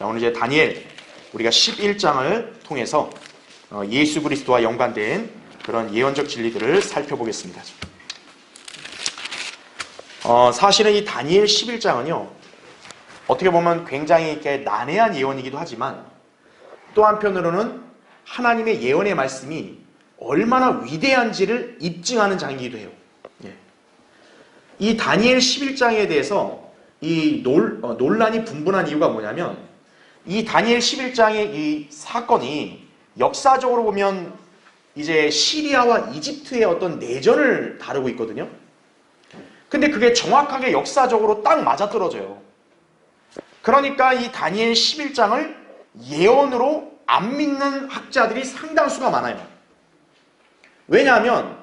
자, 오늘 이제 다니엘 우리가 11장을 통해서 예수 그리스도와 연관된 그런 예언적 진리들을 살펴보겠습니다. 사실은 이 다니엘 11장은요, 어떻게 보면 굉장히 이렇게 난해한 예언이기도 하지만 또 한편으로는 하나님의 예언의 말씀이 얼마나 위대한지를 입증하는 장이기도 해요. 이 다니엘 11장에 대해서 이 논란이 분분한 이유가 뭐냐면, 이 다니엘 11장의 이 사건이 역사적으로 보면 이제 시리아와 이집트의 어떤 내전을 다루고 있거든요. 근데 그게 정확하게 역사적으로 딱 맞아떨어져요. 그러니까 이 다니엘 11장을 예언으로 안 믿는 학자들이 상당수가 많아요. 왜냐하면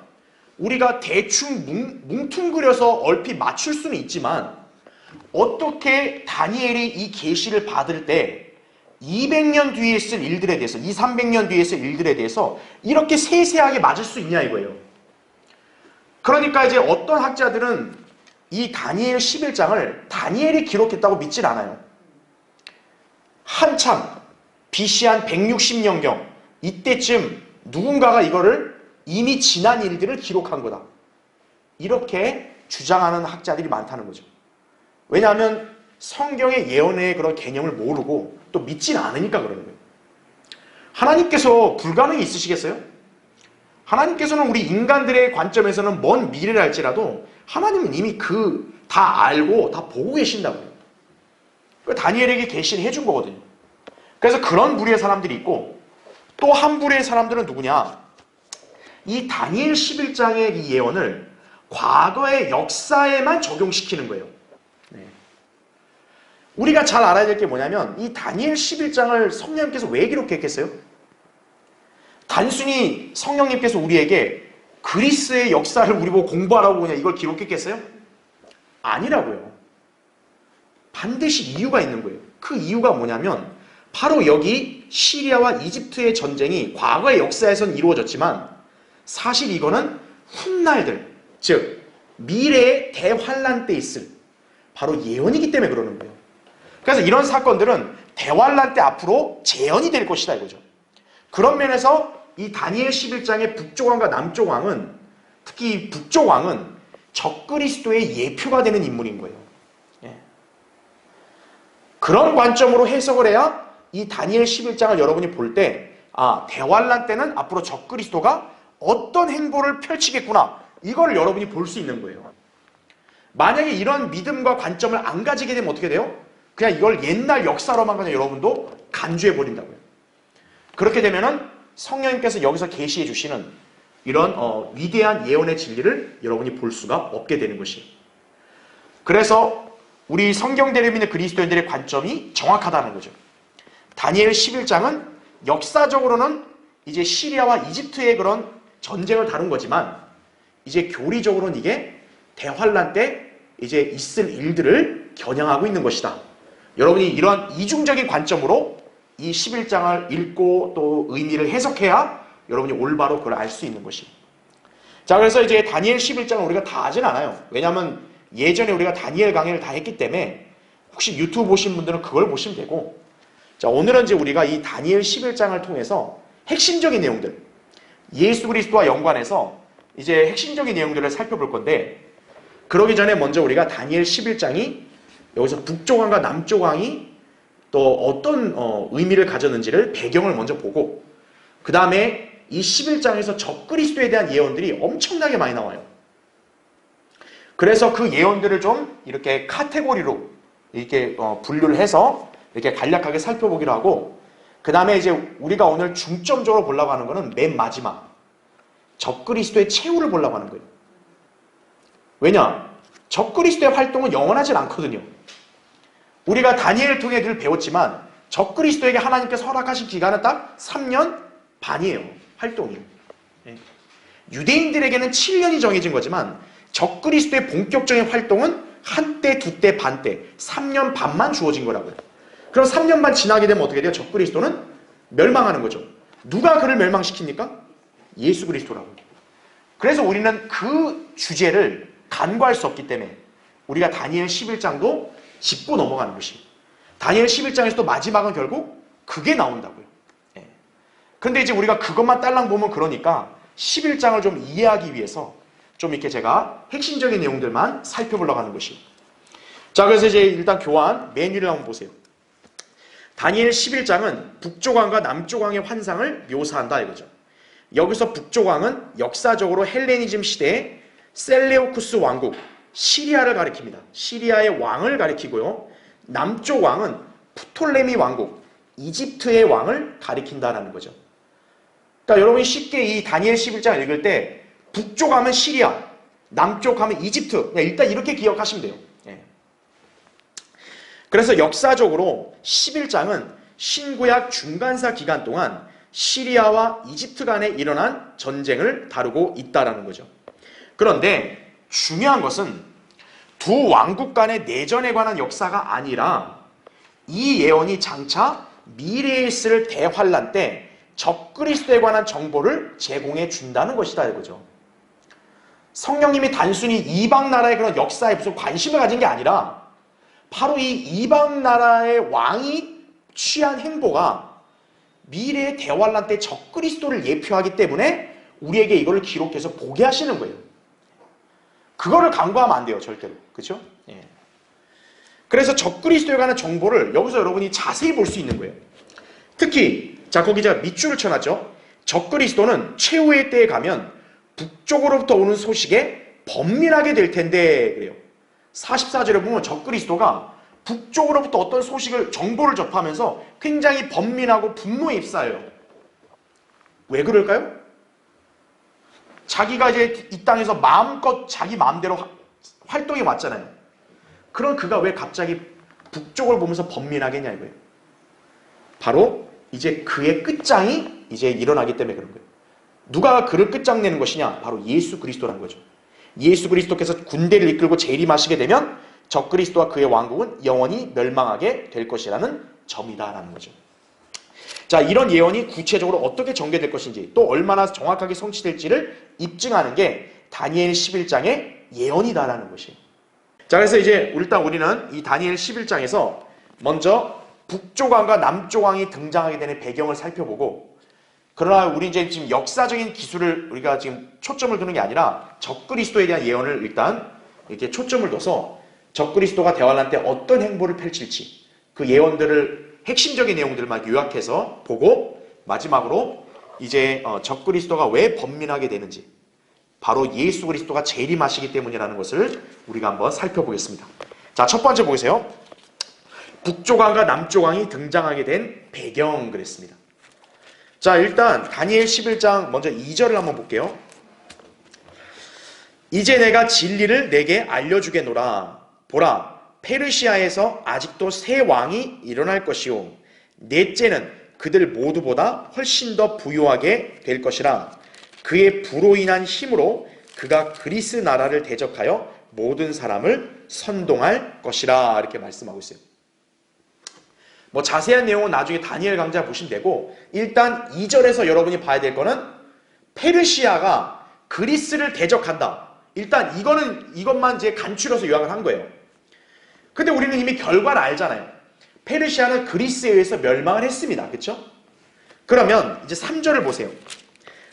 우리가 대충 뭉퉁그려서 얼핏 맞출 수는 있지만, 어떻게 다니엘이 이 계시를 받을 때 200년 뒤에 있을 일들에 대해서, 200~300년 뒤에 있을 일들에 대해서 이렇게 세세하게 맞을 수 있냐 이거예요. 그러니까 이제 어떤 학자들은 이 다니엘 11장을 다니엘이 기록했다고 믿질 않아요. 한참 BC 한 160년경 이때쯤 누군가가 이거를 이미 지난 일들을 기록한 거다, 이렇게 주장하는 학자들이 많다는 거죠. 왜냐하면 성경의 예언의 그런 개념을 모르고 또 믿진 않으니까 그러는 거예요. 하나님께서 불가능이 있으시겠어요? 하나님께서는 우리 인간들의 관점에서는 먼 미래를 알지라도 하나님은 이미 다 알고 다 보고 계신다고요. 다니엘에게 계시를 해준 거거든요. 그래서 그런 부류의 사람들이 있고, 또 한 부류의 사람들은 누구냐? 이 다니엘 11장의 이 예언을 과거의 역사에만 적용시키는 거예요. 우리가 잘 알아야 될 게 뭐냐면, 이 다니엘 11장을 성령님께서 왜 기록했겠어요? 단순히 성령님께서 우리에게 그리스의 역사를 우리 보고 공부하라고 그냥 이걸 기록했겠어요? 아니라고요. 반드시 이유가 있는 거예요. 그 이유가 뭐냐면, 바로 여기 시리아와 이집트의 전쟁이 과거의 역사에선 이루어졌지만 사실 이거는 훗날들, 즉 미래의 대환란 때 있을 바로 예언이기 때문에 그러는 거예요. 그래서 이런 사건들은 대환란 때 앞으로 재현이 될 것이다 이거죠. 그런 면에서 이 다니엘 11장의 북쪽 왕과 남쪽 왕은, 특히 북쪽 왕은 적그리스도의 예표가 되는 인물인 거예요. 그런 관점으로 해석을 해야 이 다니엘 11장을 여러분이 볼 때, 대환란 때는 앞으로 적그리스도가 어떤 행보를 펼치겠구나, 이걸 여러분이 볼 수 있는 거예요. 만약에 이런 믿음과 관점을 안 가지게 되면 어떻게 돼요? 그냥 이걸 옛날 역사로만 그냥 여러분도 간주해 버린다고요. 그렇게 되면은 성령님께서 여기서 계시해 주시는 이런 위대한 예언의 진리를 여러분이 볼 수가 없게 되는 것이에요. 그래서 우리 성경대를 믿는 그리스도인들의 관점이 정확하다는 거죠. 다니엘 11장은 역사적으로는 이제 시리아와 이집트의 그런 전쟁을 다룬 거지만, 이제 교리적으로는 이게 대환란 때 이제 있을 일들을 겨냥하고 있는 것이다. 여러분이 이러한 이중적인 관점으로 이 11장을 읽고 또 의미를 해석해야 여러분이 올바로 그걸 알 수 있는 것이에요. 자, 그래서 이제 다니엘 11장을 우리가 다 하진 않아요. 왜냐하면 예전에 우리가 다니엘 강의를 다 했기 때문에 혹시 유튜브 보신 분들은 그걸 보시면 되고, 자, 오늘은 이제 우리가 이 다니엘 11장을 통해서 핵심적인 내용들, 예수 그리스도와 연관해서 이제 핵심적인 내용들을 살펴볼 건데, 그러기 전에 먼저 우리가 다니엘 11장이 여기서 북쪽 왕과 남쪽 왕이 또 어떤 의미를 가졌는지를 배경을 먼저 보고, 그 다음에 이 11장에서 적그리스도에 대한 예언들이 엄청나게 많이 나와요. 그래서 그 예언들을 좀 이렇게 카테고리로 이렇게 분류를 해서 이렇게 간략하게 살펴보기로 하고, 그 다음에 이제 우리가 오늘 중점적으로 보려고 하는 거는 맨 마지막 적그리스도의 최후를 보려고 하는 거예요. 왜냐? 적그리스도의 활동은 영원하진 않거든요. 우리가 다니엘을 통해 늘 배웠지만 적그리스도에게 하나님께서 허락하신 기간은 딱 3년 반이에요. 활동이. 유대인들에게는 7년이 정해진 거지만 적그리스도의 본격적인 활동은 한때, 두때, 반때, 3년 반만 주어진 거라고요. 그럼 3년 반 지나게 되면 어떻게 돼요? 적그리스도는 멸망하는 거죠. 누가 그를 멸망시킵니까? 예수 그리스도라고. 그래서 우리는 그 주제를 간과할 수 없기 때문에 우리가 다니엘 11장도 짚고 넘어가는 것입니다. 다니엘 11장에서도 마지막은 결국 그게 나온다고요. 예. 근데 이제 우리가 그것만 딸랑 보면 그러니까 11장을 좀 이해하기 위해서 좀 이렇게 제가 핵심적인 내용들만 살펴보려고 하는 것이에요. 자, 그래서 이제 일단 교환 메뉴를 한번 보세요. 다니엘 11장은 북조왕과 남조왕의 환상을 묘사한다 이거죠. 여기서 북조왕은 역사적으로 헬레니즘 시대의 셀레우쿠스 왕국 시리아를 가리킵니다. 시리아의 왕을 가리키고요. 남조왕은 프톨레미 왕국 이집트의 왕을 가리킨다라는 거죠. 그러니까 여러분이 쉽게 이 다니엘 11장 읽을 때 북쪽 하면 시리아, 남쪽 하면 이집트, 일단 이렇게 기억하시면 돼요. 예. 그래서 역사적으로 11장은 신구약 중간사 기간 동안 시리아와 이집트 간에 일어난 전쟁을 다루고 있다라는 거죠. 그런데 중요한 것은 두 왕국 간의 내전에 관한 역사가 아니라 이 예언이 장차 미래에 있을 대환란 때 적그리스도에 관한 정보를 제공해 준다는 것이다 이거죠. 성령님이 단순히 이방 나라의 그런 역사에 무슨 관심을 가진 게 아니라 바로 이 이방 나라의 왕이 취한 행보가 미래의 대환란 때 적그리스도를 예표하기 때문에 우리에게 이걸 기록해서 보게 하시는 거예요. 그거를 간과하면 안 돼요, 절대로. 그렇죠? 예. 그래서 적그리스도에 관한 정보를 여기서 여러분이 자세히 볼 수 있는 거예요. 특히 자, 거기 제가 밑줄을 쳐놨죠. 적그리스도는 최후의 때에 가면 북쪽으로부터 오는 소식에 번민하게 될 텐데 그래요. 44절에 보면 적그리스도가 북쪽으로부터 어떤 소식을 정보를 접하면서 굉장히 번민하고 분노에 휩싸여요. 왜 그럴까요? 자기가 이제 이 땅에서 마음껏 자기 마음대로 활동해 왔잖아요. 그럼 그가 왜 갑자기 북쪽을 보면서 번민하겠냐 이거예요. 바로 이제 그의 끝장이 이제 일어나기 때문에 그런 거예요. 누가 그를 끝장내는 것이냐? 바로 예수 그리스도라는 거죠. 예수 그리스도께서 군대를 이끌고 재림하시게 되면 적그리스도와 그의 왕국은 영원히 멸망하게 될 것이라는 점이다라는 거죠. 자, 이런 예언이 구체적으로 어떻게 전개될 것인지 또 얼마나 정확하게 성취될지를 입증하는 게 다니엘 11장의 예언이다라는 것이에요. 자, 그래서 이제 일단 우리는 이 다니엘 11장에서 먼저 북조왕과 남조왕이 등장하게 되는 배경을 살펴보고, 그러나 우리 이제 지금 역사적인 기술을 우리가 지금 초점을 두는 게 아니라 적그리스도에 대한 예언을 일단 이렇게 초점을 둬서 적그리스도가 대환란 때 어떤 행보를 펼칠지 그 예언들을 핵심적인 내용들만 요약해서 보고, 마지막으로 이제 적그리스도가 왜 번민하게 되는지, 바로 예수 그리스도가 재림하시기 때문이라는 것을 우리가 한번 살펴보겠습니다. 자, 첫 번째 보세요. 북조왕과 남조왕이 등장하게 된 배경 그랬습니다. 자, 일단 다니엘 11장 먼저 2절을 한번 볼게요. 이제 내가 진리를 내게 알려주겠노라. 보라, 페르시아에서 아직도 새 왕이 일어날 것이요 넷째는 그들 모두보다 훨씬 더 부유하게 될 것이라. 그의 부로 인한 힘으로 그가 그리스 나라를 대적하여 모든 사람을 선동할 것이라. 이렇게 말씀하고 있어요. 뭐 자세한 내용은 나중에 다니엘 강좌 보시면 되고, 일단 2절에서 여러분이 봐야 될 거는 페르시아가 그리스를 대적한다. 일단 이것만 이제 간추려서 요약을 한 거예요. 근데 우리는 이미 결과를 알잖아요. 페르시아는 그리스에 의해서 멸망을 했습니다. 그렇죠? 그러면 이제 3절을 보세요.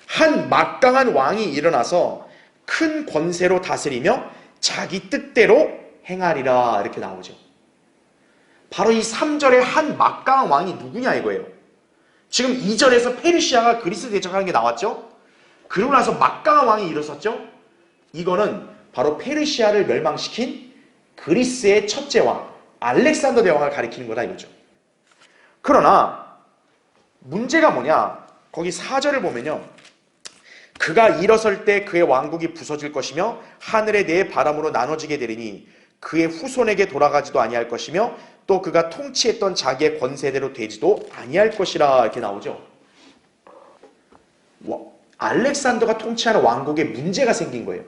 한 막강한 왕이 일어나서 큰 권세로 다스리며 자기 뜻대로 행하리라. 이렇게 나오죠. 바로 이 3절의 한 막강한 왕이 누구냐 이거예요. 지금 2절에서 페르시아가 그리스 대적하는 게 나왔죠. 그러고 나서 막강한 왕이 일어섰죠. 이거는 바로 페르시아를 멸망시킨 그리스의 첫째 왕 알렉산더 대왕을 가리키는 거다 이거죠. 그러나 문제가 뭐냐, 거기 4절을 보면요, 그가 일어설 때 그의 왕국이 부서질 것이며 하늘의 네 바람으로 나눠지게 되리니 그의 후손에게 돌아가지도 아니할 것이며 또 그가 통치했던 자기의 권세대로 되지도 아니할 것이라. 이렇게 나오죠. 알렉산더가 통치하는 왕국에 문제가 생긴 거예요.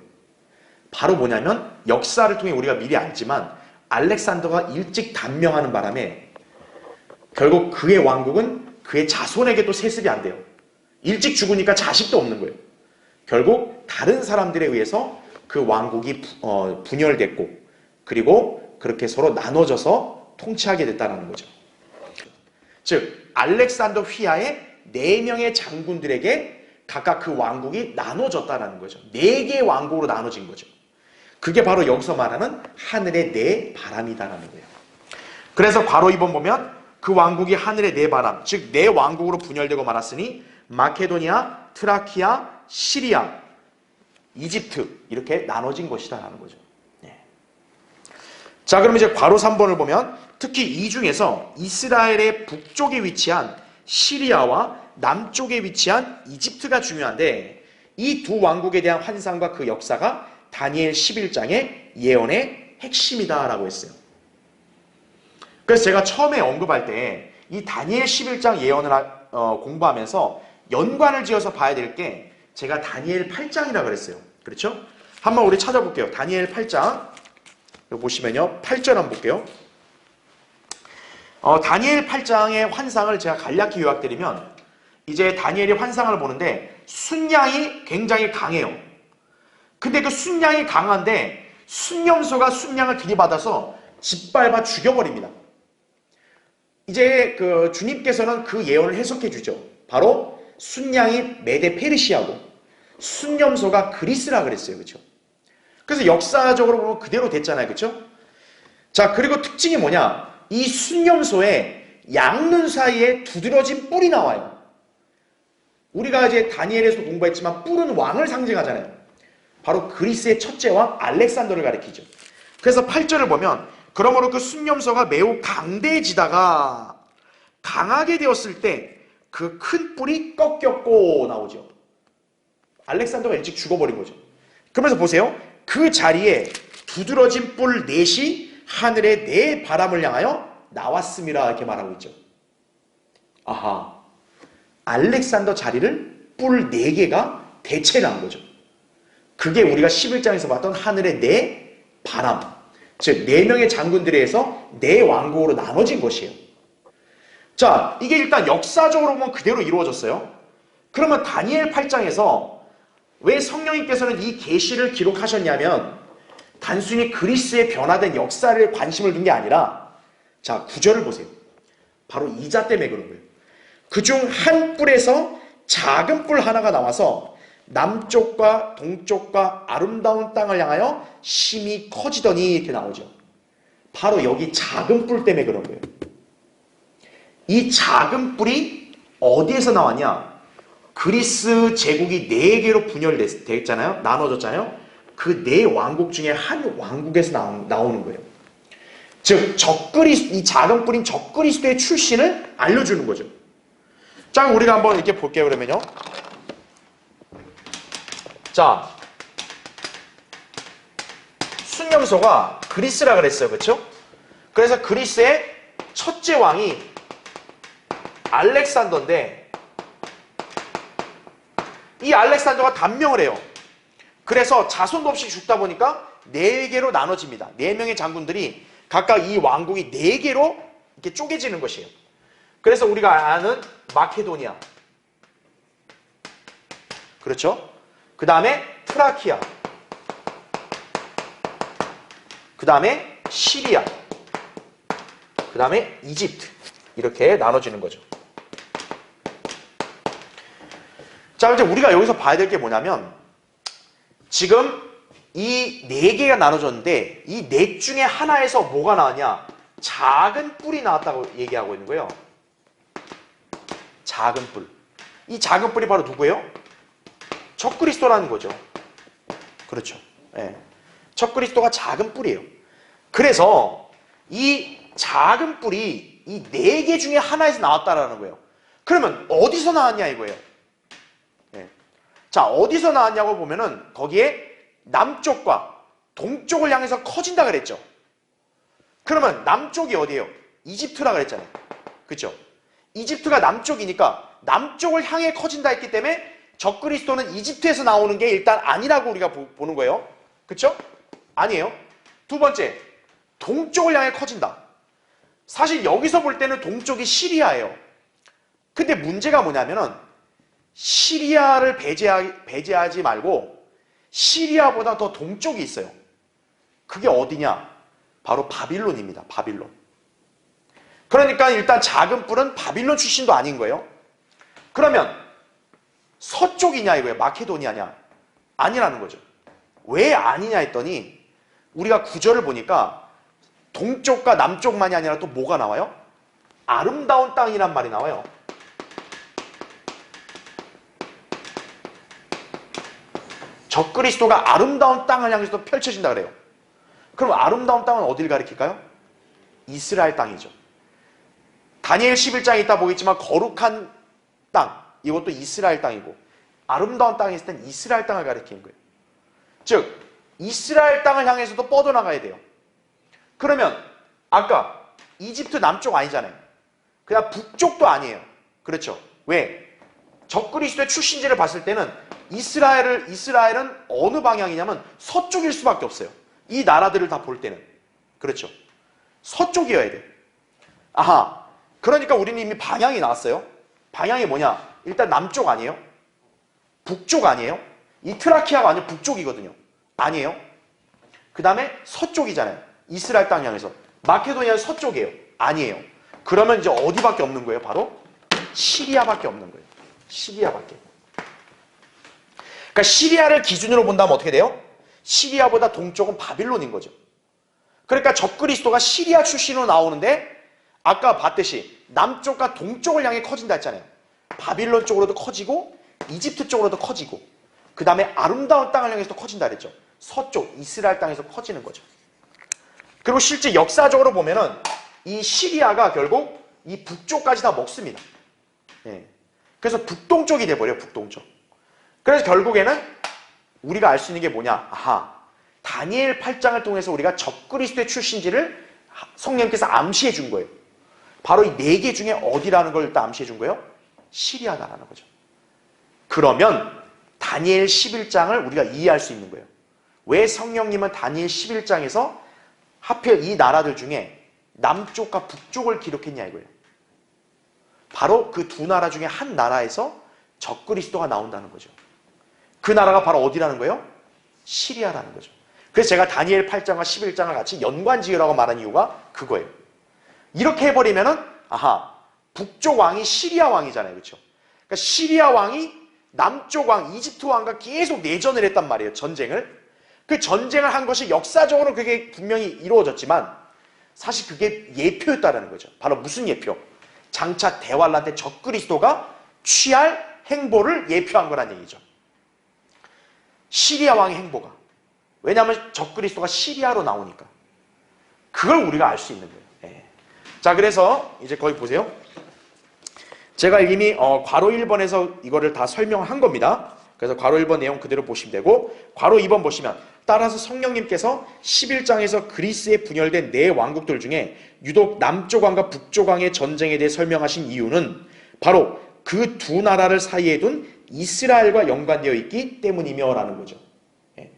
바로 뭐냐면 역사를 통해 우리가 미리 알지만 알렉산더가 일찍 단명하는 바람에 결국 그의 왕국은 그의 자손에게도 세습이 안 돼요. 일찍 죽으니까 자식도 없는 거예요. 결국 다른 사람들에 의해서 그 왕국이 분열됐고, 그리고 그렇게 서로 나눠져서 통치하게 됐다는 거죠. 즉 알렉산더 휘하의 4명의 장군들에게 각각 그 왕국이 나눠졌다는 거죠. 4개의 왕국으로 나눠진 거죠. 그게 바로 여기서 말하는 하늘의 4바람이다라는 거예요. 그래서 괄호 2번 보면 그 왕국이 하늘의 4바람, 즉 4왕국으로 분열되고 말았으니 마케도니아, 트라키아, 시리아, 이집트 이렇게 나눠진 것이다라는 거죠. 네. 자, 그럼 이제 괄호 3번을 보면 특히 이 중에서 이스라엘의 북쪽에 위치한 시리아와 남쪽에 위치한 이집트가 중요한데 이 두 왕국에 대한 환상과 그 역사가 다니엘 11장의 예언의 핵심이다라고 했어요. 그래서 제가 처음에 언급할 때 이 다니엘 11장 예언을 공부하면서 연관을 지어서 봐야 될 게 제가 다니엘 8장이라고 그랬어요. 그렇죠? 한번 우리 찾아볼게요. 다니엘 8장 여기 보시면요. 8절 한번 볼게요. 다니엘 8장의 환상을 제가 간략히 요약드리면 이제 다니엘이 환상을 보는데 순양이 굉장히 강해요. 근데 그 순양이 강한데 순념소가 순양을 들이받아서 짓밟아 죽여버립니다. 이제 그 주님께서는 그 예언을 해석해 주죠. 바로 순양이 메데 페르시아고 순념소가 그리스라 그랬어요. 그렇죠? 그래서 역사적으로 보면 그대로 됐잖아요. 그렇죠? 자, 그리고 특징이 뭐냐? 이 순념소에 양눈 사이에 두드러진 뿔이 나와요. 우리가 이제 다니엘에서 공부했지만 뿔은 왕을 상징하잖아요. 바로 그리스의 첫째 왕 알렉산더를 가리키죠. 그래서 8절을 보면 그러므로 그 순념소가 매우 강대해지다가 강하게 되었을 때 그 큰 뿔이 꺾였고 나오죠. 알렉산더가 일찍 죽어버린 거죠. 그러면서 보세요. 그 자리에 두드러진 뿔 넷이 하늘의 4바람을 향하여 나왔음이라 이렇게 말하고 있죠. 아하, 알렉산더 자리를 뿔 4개가 대체를 한 거죠. 그게 우리가 11장에서 봤던 하늘의 4바람, 즉 4명의 장군들에 의해서 4왕국으로 나눠진 것이에요. 자, 이게 일단 역사적으로 보면 그대로 이루어졌어요. 그러면 다니엘 8장에서 왜 성령님께서는 이 계시를 기록하셨냐면 단순히 그리스의 변화된 역사를 관심을 둔 게 아니라 자, 9절을 보세요. 바로 이자 때문에 그런 거예요. 그중 한 뿔에서 작은 뿔 하나가 나와서 남쪽과 동쪽과 아름다운 땅을 향하여 심히 커지더니 이렇게 나오죠. 바로 여기 작은 뿔 때문에 그런 거예요. 이 작은 뿔이 어디에서 나왔냐? 그리스 제국이 4개로 분열됐잖아요. 나눠졌잖아요. 그 4왕국 중에 한 왕국에서 나오는 거예요. 즉 이 작은 뿔인 적그리스도의 출신을 알려주는 거죠. 자, 우리가 한번 이렇게 볼게요. 그러면요. 자, 순념소가 그리스라 그랬어요. 그렇죠? 그래서 그리스의 첫째 왕이 알렉산더인데 이 알렉산더가 단명을 해요. 그래서 자손도 없이 죽다 보니까 4개로 나눠집니다. 4명의 장군들이 각각 이 왕국이 4개로 이렇게 쪼개지는 것이에요. 그래서 우리가 아는 마케도니아, 그렇죠? 그 다음에 트라키아, 그 다음에 시리아, 그 다음에 이집트, 이렇게 나눠지는 거죠. 자, 이제 우리가 여기서 봐야 될 게 뭐냐면 지금 이 4개가 나눠졌는데 이 4 중에 하나에서 뭐가 나왔냐? 작은 뿔이 나왔다고 얘기하고 있는 거예요. 작은 뿔. 이 작은 뿔이 바로 누구예요? 적그리스도라는 거죠. 그렇죠. 예. 적그리스도가 작은 뿔이에요. 그래서 이 작은 뿔이 이 4개 중에 하나에서 나왔다라는 거예요. 그러면 어디서 나왔냐 이거예요. 예. 자, 어디서 나왔냐고 보면은 거기에 남쪽과 동쪽을 향해서 커진다 그랬죠. 그러면 남쪽이 어디예요? 이집트라 그랬잖아요. 그렇죠? 이집트가 남쪽이니까 남쪽을 향해 커진다 했기 때문에 적그리스도는 이집트에서 나오는 게 일단 아니라고 우리가 보는 거예요. 그렇죠? 아니에요. 두 번째, 동쪽을 향해 커진다. 사실 여기서 볼 때는 동쪽이 시리아예요. 근데 문제가 뭐냐면은 시리아를 배제하지 말고 시리아보다 더 동쪽이 있어요. 그게 어디냐? 바로 바빌론입니다. 바빌론. 그러니까 일단 작은 뿔은 바빌론 출신도 아닌 거예요. 그러면 서쪽이냐 이거예요? 마케도니아냐? 아니라는 거죠. 왜 아니냐 했더니 우리가 구절을 보니까 동쪽과 남쪽만이 아니라 또 뭐가 나와요? 아름다운 땅이란 말이 나와요. 적그리스도가 아름다운 땅을 향해서 펼쳐진다 그래요. 그럼 아름다운 땅은 어디를 가리킬까요? 이스라엘 땅이죠. 다니엘 11장에 있다 보겠지만 거룩한 땅, 이것도 이스라엘 땅이고 아름다운 땅에 있을 땐 이스라엘 땅을 가리키는 거예요. 즉 이스라엘 땅을 향해서도 뻗어나가야 돼요. 그러면 아까 이집트 남쪽 아니잖아요. 그냥 북쪽도 아니에요. 그렇죠? 왜? 적그리스도의 출신지를 봤을 때는 이스라엘은 어느 방향이냐면 서쪽일 수밖에 없어요. 이 나라들을 다 볼 때는. 그렇죠? 서쪽이어야 돼. 아하. 그러니까 우리는 이미 방향이 나왔어요. 방향이 뭐냐? 일단 남쪽 아니에요? 북쪽 아니에요? 이 트라키아가 완전 북쪽이거든요. 아니에요? 그 다음에 서쪽이잖아요. 이스라엘 땅 향해서. 마케도니아는 서쪽이에요. 아니에요. 그러면 이제 어디밖에 없는 거예요? 바로 시리아밖에 없는 거예요. 시리아밖에. 그러니까 시리아를 기준으로 본다면 어떻게 돼요? 시리아보다 동쪽은 바빌론인 거죠. 그러니까 적그리스도가 시리아 출신으로 나오는데 아까 봤듯이 남쪽과 동쪽을 향해 커진다 했잖아요. 바빌론 쪽으로도 커지고 이집트 쪽으로도 커지고 그 다음에 아름다운 땅을 향해서도 커진다 그랬죠. 서쪽 이스라엘 땅에서 커지는 거죠. 그리고 실제 역사적으로 보면은 이 시리아가 결국 이 북쪽까지 다 먹습니다. 예. 그래서 북동쪽이 돼버려요. 북동쪽. 그래서 결국에는 우리가 알 수 있는 게 뭐냐. 아하, 다니엘 8장을 통해서 우리가 적그리스도의 출신지를 성령님께서 암시해 준 거예요. 바로 이 4개 중에 어디라는 걸 일단 암시해 준 거예요? 시리아다라는 거죠. 그러면 다니엘 11장을 우리가 이해할 수 있는 거예요. 왜 성령님은 다니엘 11장에서 하필 이 나라들 중에 남쪽과 북쪽을 기록했냐 이거예요. 바로 그 두 나라 중에 한 나라에서 적그리스도가 나온다는 거죠. 그 나라가 바로 어디라는 거예요? 시리아라는 거죠. 그래서 제가 다니엘 8장과 11장을 같이 연관지으라고 말한 이유가 그거예요. 이렇게 해버리면은 아하, 북쪽 왕이 시리아 왕이잖아요. 그렇죠? 그러니까 시리아 왕이 남쪽 왕 이집트 왕과 계속 내전을 했단 말이에요. 전쟁을. 그 전쟁을 한 것이 역사적으로 그게 분명히 이루어졌지만 사실 그게 예표였다는 거죠. 바로 무슨 예표? 장차 대환란 때 적그리스도가 취할 행보를 예표한 거란 얘기죠. 시리아 왕의 행보가. 왜냐하면 적그리스도가 시리아로 나오니까. 그걸 우리가 알 수 있는 거예요. 예. 자, 그래서 이제 거기 보세요. 제가 이미 괄호 1번에서 이거를 다 설명한 겁니다. 그래서 괄호 1번 내용 그대로 보시면 되고 괄호 2번 보시면 따라서 성령님께서 11장에서 그리스에 분열된 4왕국들 중에 유독 남쪽 왕과 북쪽 왕의 전쟁에 대해 설명하신 이유는 바로 그 두 나라를 사이에 둔 이스라엘과 연관되어 있기 때문이며 라는 거죠. 예.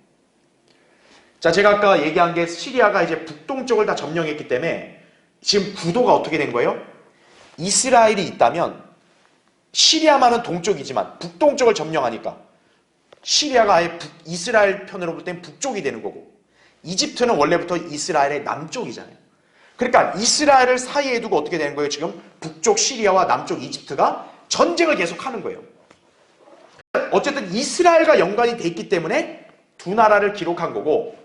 자, 제가 아까 얘기한 게 시리아가 이제 북동쪽을 다 점령했기 때문에 지금 구도가 어떻게 된 거예요? 이스라엘이 있다면 시리아만은 동쪽이지만 북동쪽을 점령하니까 시리아가 아예 이스라엘 편으로 볼 땐 북쪽이 되는 거고 이집트는 원래부터 이스라엘의 남쪽이잖아요. 그러니까 이스라엘을 사이에 두고 어떻게 되는 거예요? 지금 북쪽 시리아와 남쪽 이집트가 전쟁을 계속하는 거예요. 어쨌든 이스라엘과 연관이 돼 있기 때문에 두 나라를 기록한 거고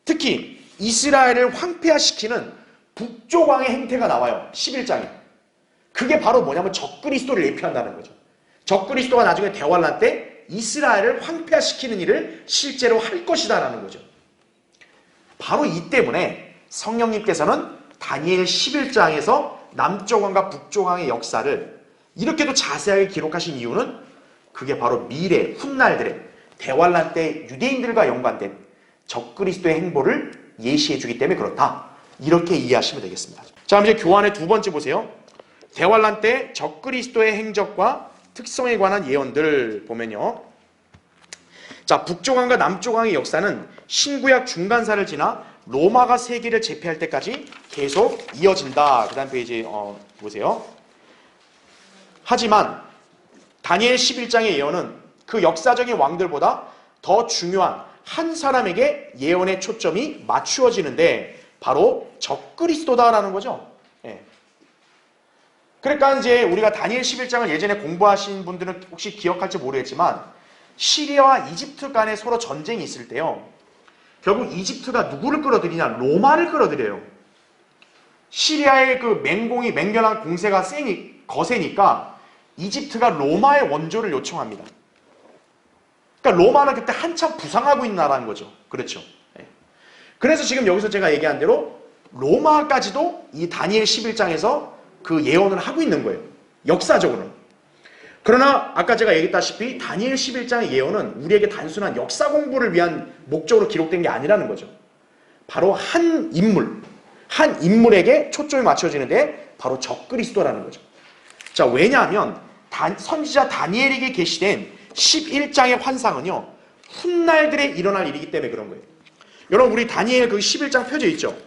특히 이스라엘을 황폐화시키는 북쪽 왕의 행태가 나와요. 11장에. 그게 바로 뭐냐면 적그리스도를 예표한다는 거죠. 적그리스도가 나중에 대환란 때 이스라엘을 황폐화시키는 일을 실제로 할 것이다라는 거죠. 바로 이 때문에 성령님께서는 다니엘 11장에서 남쪽 왕과 북쪽 왕의 역사를 이렇게도 자세하게 기록하신 이유는 그게 바로 미래 훗날들의 대환란 때 유대인들과 연관된 적그리스도의 행보를 예시해 주기 때문에 그렇다. 이렇게 이해하시면 되겠습니다. 자, 그럼 이제 교환의 두 번째 보세요. 대환란 때 적그리스도의 행적과 특성에 관한 예언들 보면요. 자, 북쪽 왕과 남쪽 왕의 역사는 신구약 중간사를 지나 로마가 세계를 제패할 때까지 계속 이어진다. 그 다음 페이지 보세요. 하지만 다니엘 11장의 예언은 그 역사적인 왕들보다 더 중요한 한 사람에게 예언의 초점이 맞추어지는데 바로 적그리스도다라는 거죠. 예. 그러니까 이제 우리가 다니엘 11장을 예전에 공부하신 분들은 혹시 기억할지 모르겠지만 시리아와 이집트 간에 서로 전쟁이 있을 때요. 결국 이집트가 누구를 끌어들이냐? 로마를 끌어들여요. 시리아의 그 맹렬한 공세가 거세니까 이집트가 로마의 원조를 요청합니다. 그러니까 로마는 그때 한참 부상하고 있는 나라인 거죠. 그렇죠. 그래서 지금 여기서 제가 얘기한 대로 로마까지도 이 다니엘 11장에서 그 예언을 하고 있는 거예요. 역사적으로는. 그러나 아까 제가 얘기했다시피 다니엘 11장의 예언은 우리에게 단순한 역사 공부를 위한 목적으로 기록된 게 아니라는 거죠. 바로 한 인물에게 초점이 맞춰지는데 바로 적그리스도라는 거죠. 자, 왜냐하면 선지자 다니엘에게 계시된 11장의 환상은요. 훗날들에 일어날 일이기 때문에 그런 거예요. 여러분 우리 다니엘 그 11장 펴져 있죠.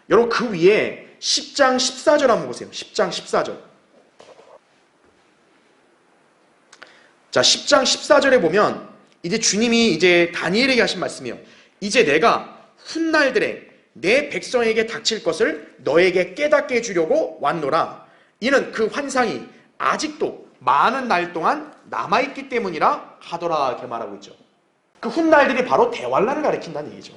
여러분 그 위에 10장 14절 한번 보세요. 10장 14절. 자, 10장 14절에 보면 이제 주님이 이제 다니엘에게 하신 말씀이에요. 이제 내가 훗날들에 내 백성에게 닥칠 것을 너에게 깨닫게 해주려고 왔노라. 이는 그 환상이 아직도 많은 날 동안 남아있기 때문이라 하더라. 이렇게 말하고 있죠. 그 훗날들이 바로 대환란을 가리킨다는 얘기죠.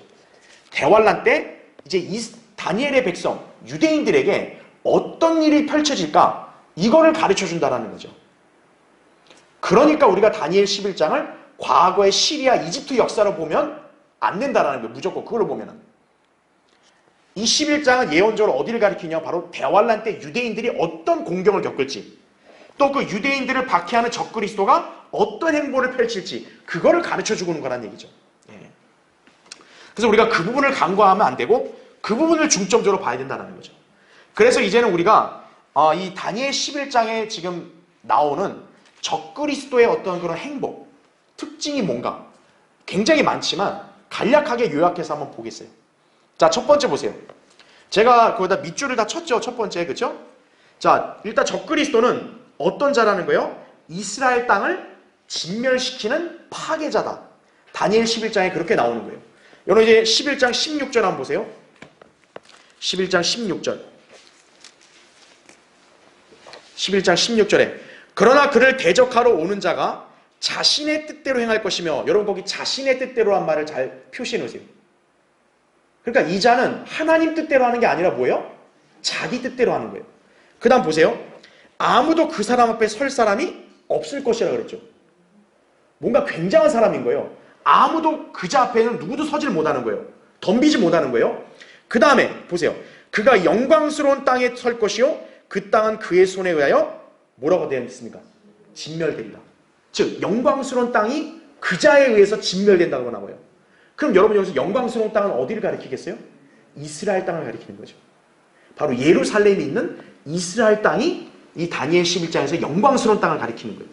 대환란 때 이제 다니엘의 백성, 유대인들에게 어떤 일이 펼쳐질까? 이거를 가르쳐준다는 거죠. 그러니까 우리가 다니엘 11장을 과거의 시리아, 이집트 역사로 보면 안 된다는 거예요. 무조건 그걸로 보면은. 이 11장은 예언적으로 어디를 가리키냐? 바로 대환란 때 유대인들이 어떤 공경을 겪을지, 또 그 유대인들을 박해하는 적그리스도가 어떤 행보를 펼칠지, 그거를 가르쳐주는 거란 얘기죠. 예. 그래서 우리가 그 부분을 간과하면 안 되고 그 부분을 중점적으로 봐야 된다는 거죠. 그래서 이제는 우리가 이 다니엘 11장에 지금 나오는 적그리스도의 어떤 그런 행보, 특징이 뭔가 굉장히 많지만 간략하게 요약해서 한번 보겠어요. 자, 첫 번째 보세요. 제가 거기다 밑줄을 다 쳤죠. 첫 번째, 그렇죠? 자, 일단 적그리스도는 어떤 자라는 거예요? 이스라엘 땅을 진멸시키는 파괴자다. 다니엘 11장에 그렇게 나오는 거예요. 여러분 이제 11장 16절 한번 보세요. 11장 16절. 11장 16절에 그러나 그를 대적하러 오는 자가 자신의 뜻대로 행할 것이며, 여러분 거기 자신의 뜻대로란 말을 잘 표시해 놓으세요. 그러니까 이 자는 하나님 뜻대로 하는 게 아니라 뭐예요? 자기 뜻대로 하는 거예요. 그 다음 보세요. 아무도 그 사람 앞에 설 사람이 없을 것이라 그랬죠. 뭔가 굉장한 사람인 거예요. 아무도 그 자 앞에는 누구도 서질 못하는 거예요. 덤비지 못하는 거예요. 그 다음에 보세요. 그가 영광스러운 땅에 설 것이요 그 땅은 그의 손에 의하여 뭐라고 되어 있습니까? 진멸되리라. 즉 영광스러운 땅이 그 자에 의해서 진멸된다고 나와요. 그럼 여러분 여기서 영광스러운 땅은 어디를 가리키겠어요? 이스라엘 땅을 가리키는 거죠. 바로 예루살렘에 있는 이스라엘 땅이 이 다니엘 11장에서 영광스러운 땅을 가리키는 거예요.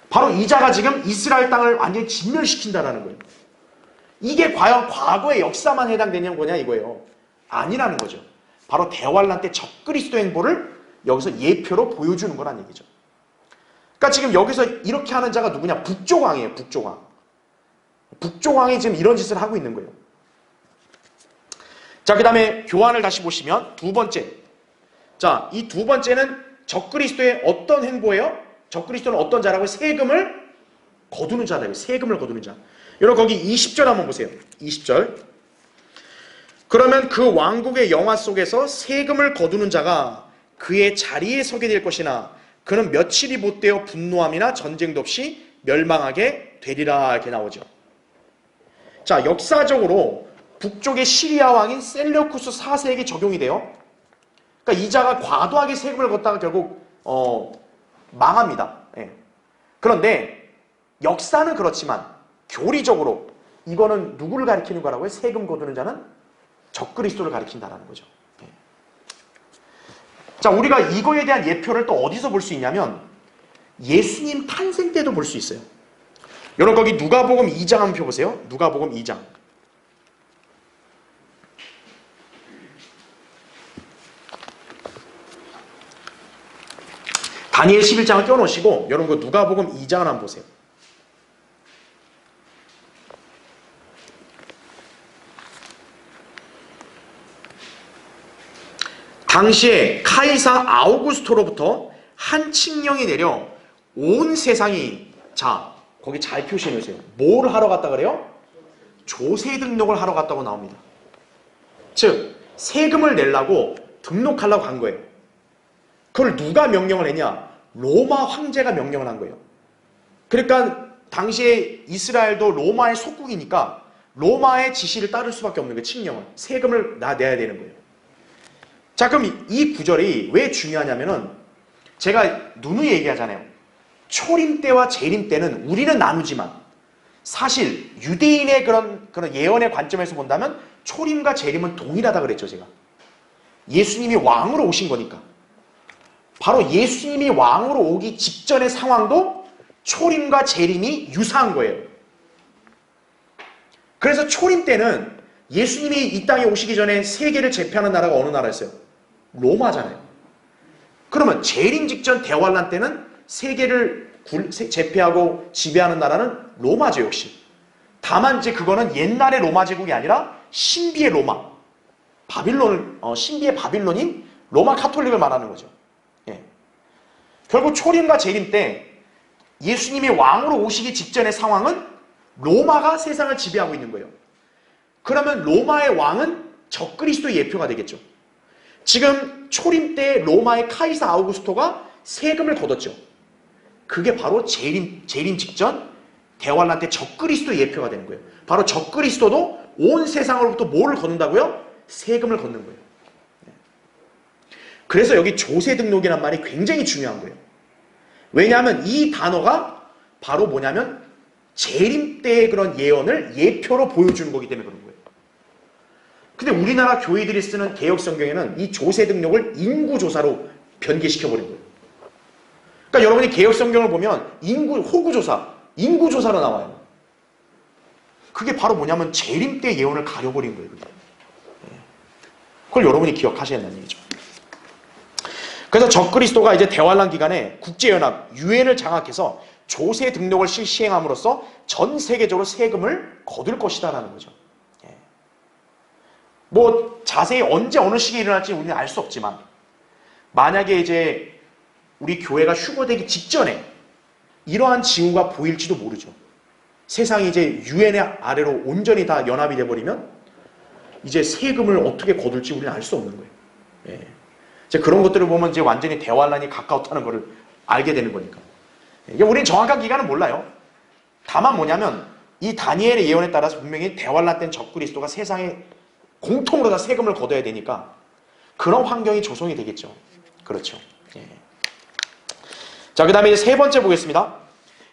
바로 이 자가 지금 이스라엘 땅을 완전히 진멸시킨다라는 거예요. 이게 과연 과거의 역사만 해당되는 거냐 이거예요. 아니라는 거죠. 바로 대환란 때 적그리스도 행보를 여기서 예표로 보여주는 거란 얘기죠. 그러니까 지금 여기서 이렇게 하는 자가 누구냐? 북조왕이에요. 북조왕. 북조왕이 지금 이런 짓을 하고 있는 거예요. 자, 그 다음에 교환을 다시 보시면 두 번째. 자, 이 두 번째는 적그리스도의 어떤 행보예요? 적그리스도는 어떤 자라고? 세금을 거두는 자라고요. 세금을 거두는 자. 여러분 거기 20절 한번 보세요. 20절. 그러면 그 왕국의 영화 속에서 세금을 거두는 자가 그의 자리에 서게 될 것이나 그는 며칠이 못되어 분노함이나 전쟁도 없이 멸망하게 되리라. 이렇게 나오죠. 자, 역사적으로 북쪽의 시리아 왕인 셀레우쿠스 4세에게 적용이 돼요. 그러니까 이 자가 과도하게 세금을 걷다가 결국 망합니다. 예. 그런데 역사는 그렇지만 교리적으로 이거는 누구를 가리키는 거라고요? 세금 거두는 자는 적그리스도를 가리킨다는 거죠. 예. 자, 우리가 이거에 대한 예표를 또 어디서 볼 수 있냐면 예수님 탄생 때도 볼 수 있어요. 여러분 거기 누가복음 2장 한번 펴보세요. 누가복음 2장. 다니엘 11장을 껴놓으시고 여러분 그 누가복음 2장을 한번 보세요. 당시에 카이사 아우구스토로부터 한 칙령이 내려 온 세상이, 자 거기 잘 표시해 놓으세요. 뭘 하러 갔다 그래요? 조세 등록을 하러 갔다고 나옵니다. 즉 세금을 내려고 등록하려고 간 거예요. 그걸 누가 명령을 했냐? 로마 황제가 명령을 한 거예요. 그러니까 당시에 이스라엘도 로마의 속국이니까 로마의 지시를 따를 수밖에 없는 거예요. 칙령을. 세금을 내야 되는 거예요. 자, 그럼 이 구절이 왜 중요하냐면은 제가 누누이 얘기하잖아요. 초림 때와 재림 때는 우리는 나누지만 사실 유대인의 그런 예언의 관점에서 본다면 초림과 재림은 동일하다 그랬죠, 제가. 예수님이 왕으로 오신 거니까. 바로 예수님이 왕으로 오기 직전의 상황도 초림과 재림이 유사한 거예요. 그래서 초림 때는 예수님이 이 땅에 오시기 전에 세계를 제패하는 나라가 어느 나라였어요? 로마잖아요. 그러면 재림 직전 대환란 때는 세계를 제패하고 지배하는 나라는 로마죠, 역시. 다만 이제 그거는 옛날의 로마 제국이 아니라 신비의 로마, 신비의 바빌론인 로마 카톨릭을 말하는 거죠. 예. 결국 초림과 재림 때 예수님이 왕으로 오시기 직전의 상황은 로마가 세상을 지배하고 있는 거예요. 그러면 로마의 왕은 적그리스도의 예표가 되겠죠. 지금 초림 때 로마의 카이사 아우구스토가 세금을 걷었죠. 그게 바로 재림 직전 대환란 때 적그리스도의 예표가 되는 거예요. 바로 적그리스도도 온 세상으로부터 뭐를 걷는다고요? 세금을 걷는 거예요. 그래서 여기 조세 등록이란 말이 굉장히 중요한 거예요. 왜냐하면 이 단어가 바로 뭐냐면 재림 때의 그런 예언을 예표로 보여주는 거기 때문에 그런 거예요. 근데 우리나라 교회들이 쓰는 개혁 성경에는 이 조세 등록을 인구조사로 변개시켜버린 거예요. 그러니까 여러분이 개혁 성경을 보면 호구조사, 인구조사로 나와요. 그게 바로 뭐냐면 재림 때 예언을 가려버린 거예요. 그걸 여러분이 기억하셔야 한다는 얘기죠. 그래서 적그리스도가 이제 대환란 기간에 국제연합, 유엔을 장악해서 조세 등록을 시행함으로써 전 세계적으로 세금을 거둘 것이다라는 거죠. 뭐 자세히 언제 어느 시기에 일어날지 우리는 알 수 없지만 만약에 이제 우리 교회가 휴거되기 직전에 이러한 징후가 보일지도 모르죠. 세상이 이제 유엔의 아래로 온전히 다 연합이 돼버리면 이제 세금을 어떻게 거둘지 우리는 알 수 없는 거예요. 예. 이제 그런 것들을 보면 이제 완전히 대환란이 가까웠다는 것을 알게 되는 거니까. 우리는 정확한 기간은 몰라요. 다만 뭐냐면 이 다니엘의 예언에 따라서 분명히 대환란 때는 적그리스도가 세상에 공통으로 다 세금을 거둬야 되니까 그런 환경이 조성이 되겠죠. 그렇죠. 예. 자, 그 다음에 세 번째 보겠습니다.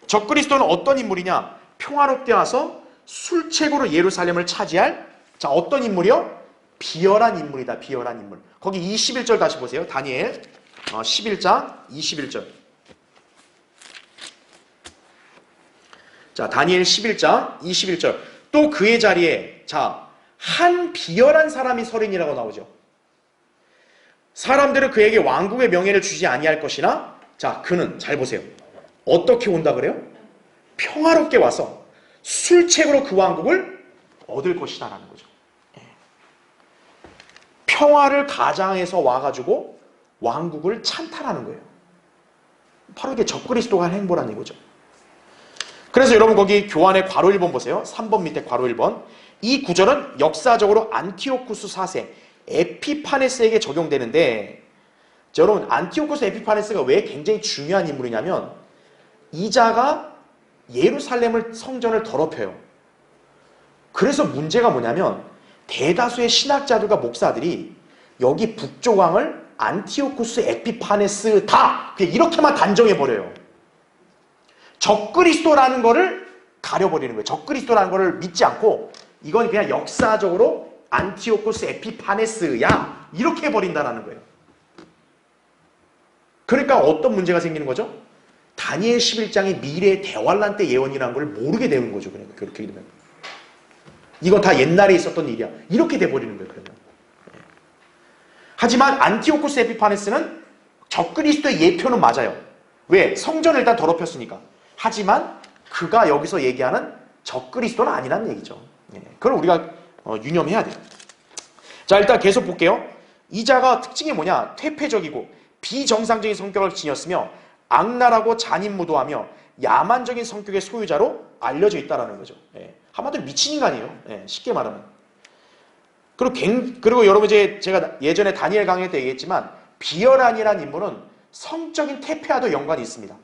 적그리스도는 어떤 인물이냐? 평화롭게 와서 술책으로 예루살렘을 차지할, 자, 어떤 인물이요? 비열한 인물이다. 비열한 인물. 거기 21절 다시 보세요. 다니엘 11장 21절. 자, 다니엘 11장 21절. 또 그의 자리에, 자, 한 비열한 사람이 서리니라고 나오죠. 사람들은 그에게 왕국의 명예를 주지 아니할 것이나, 자, 그는 잘 보세요. 어떻게 온다 그래요? 평화롭게 와서 술책으로 그 왕국을 얻을 것이다 라는 거죠. 평화를 가장해서 와가지고 왕국을 찬탈하는 거예요. 바로 이게 적그리스도가 한 행보라는 이거죠. 그래서 여러분 거기 교환의 괄호 1번 보세요. 3번 밑에 괄호 1번. 이 구절은 역사적으로 안티오쿠스 4세 에피파네스에게 적용되는데, 자, 여러분 안티오쿠스 에피파네스가 왜 굉장히 중요한 인물이냐면 이 자가 예루살렘을 성전을 더럽혀요. 그래서 문제가 뭐냐면 대다수의 신학자들과 목사들이 여기 북조왕을 안티오쿠스 에피파네스다 이렇게만 단정해버려요. 적그리스도라는 거를 가려버리는 거예요. 적그리스도라는 거를 믿지 않고 이건 그냥 역사적으로 안티오쿠스 에피파네스야 이렇게 해버린다는 거예요. 그러니까 어떤 문제가 생기는 거죠? 다니엘 11장이 미래의 대환란 때 예언이라는 걸 모르게 되는 거죠. 그러니까 그렇게 되면 이건 다 옛날에 있었던 일이야 이렇게 돼버리는 거예요. 그러면. 하지만 안티오쿠스 에피파네스는 적그리스도의 예표는 맞아요. 왜? 성전을 일단 더럽혔으니까. 하지만 그가 여기서 얘기하는 적그리스도는 아니라는 얘기죠. 그걸 우리가 유념해야 돼요. 자, 일단 계속 볼게요. 이 자가 특징이 뭐냐? 퇴폐적이고 비정상적인 성격을 지녔으며 악랄하고 잔인무도하며 야만적인 성격의 소유자로 알려져 있다는 거죠. 한마디로 미친 인간이에요. 쉽게 말하면. 그리고 여러분 제가 예전에 다니엘 강의 때 얘기했지만 비열한이라는 인물은 성적인 태폐와도 연관이 있습니다.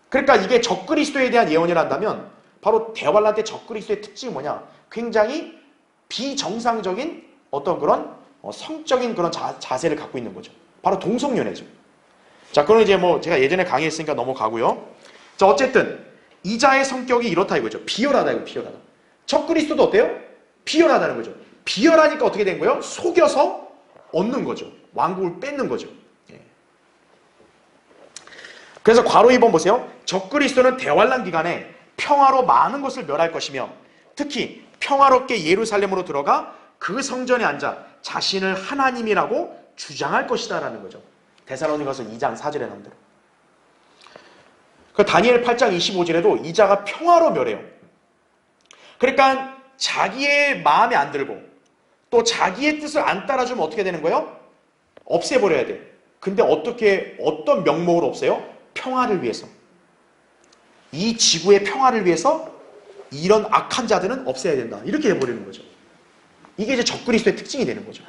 그러니까 이게 적그리스도에 대한 예언이란다면 바로 대환란 때 적그리스도의 특징이 뭐냐? 굉장히 비정상적인 어떤 그런 성적인 그런 자세를 갖고 있는 거죠. 바로 동성연애죠. 자, 그럼 이제 제가 예전에 강의했으니까 넘어가고요. 자, 어쨌든 이자의 성격이 이렇다 이거죠. 비열하다 이거 비열하다. 적그리스도도 어때요? 비열하다는 거죠. 비열하니까 어떻게 된 거예요? 속여서 얻는 거죠. 왕국을 뺏는 거죠. 그래서 괄호 2번 보세요. 적그리스도는 대환란 기간에 평화로 많은 것을 멸할 것이며 특히 평화롭게 예루살렘으로 들어가 그 성전에 앉아 자신을 하나님이라고 주장할 것이다 라는 거죠. 데살로니가서 2장 4절에 나온 대로. 그 다니엘 8장 25절에도 이자가 평화로 멸해요. 그러니까 자기의 마음에 안 들고 또 자기의 뜻을 안 따라주면 어떻게 되는 거예요? 없애버려야 돼. 근데 어떤 명목으로 없애요? 평화를 위해서. 이 지구의 평화를 위해서 이런 악한 자들은 없애야 된다. 이렇게 해버리는 거죠. 이게 이제 적그리스도의 특징이 되는 거죠.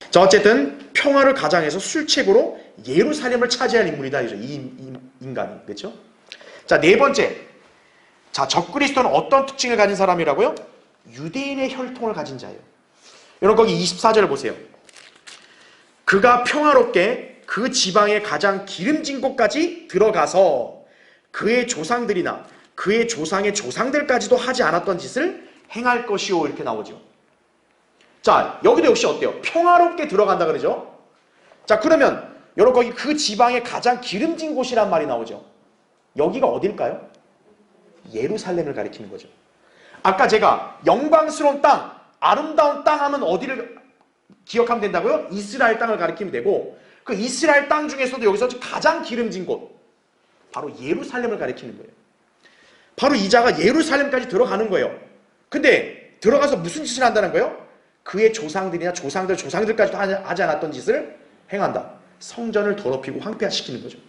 자, 어쨌든 평화를 가장해서 술책으로 예루살렘을 차지할 인물이다. 이 인간이. 그렇죠? 자, 네 번째. 자, 적그리스도는 어떤 특징을 가진 사람이라고요? 유대인의 혈통을 가진 자예요. 여러분 거기 24절을 보세요. 그가 평화롭게 그 지방의 가장 기름진 곳까지 들어가서 그의 조상들이나 그의 조상의 조상들까지도 하지 않았던 짓을 행할 것이요. 이렇게 나오죠. 자, 여기도 역시 어때요? 평화롭게 들어간다 그러죠? 자, 그러면 여러분 거기 그 지방의 가장 기름진 곳이란 말이 나오죠. 여기가 어딜까요? 예루살렘을 가리키는 거죠. 아까 제가 영광스러운 땅, 아름다운 땅 하면 어디를 기억하면 된다고요? 이스라엘 땅을 가리키면 되고 그 이스라엘 땅 중에서도 여기서 가장 기름진 곳, 바로 예루살렘을 가리키는 거예요. 바로 이자가 예루살렘까지 들어가는 거예요. 근데 들어가서 무슨 짓을 한다는 거예요? 그의 조상들이나 조상들까지도 하지 않았던 짓을 행한다. 성전을 더럽히고 황폐화시키는 거죠.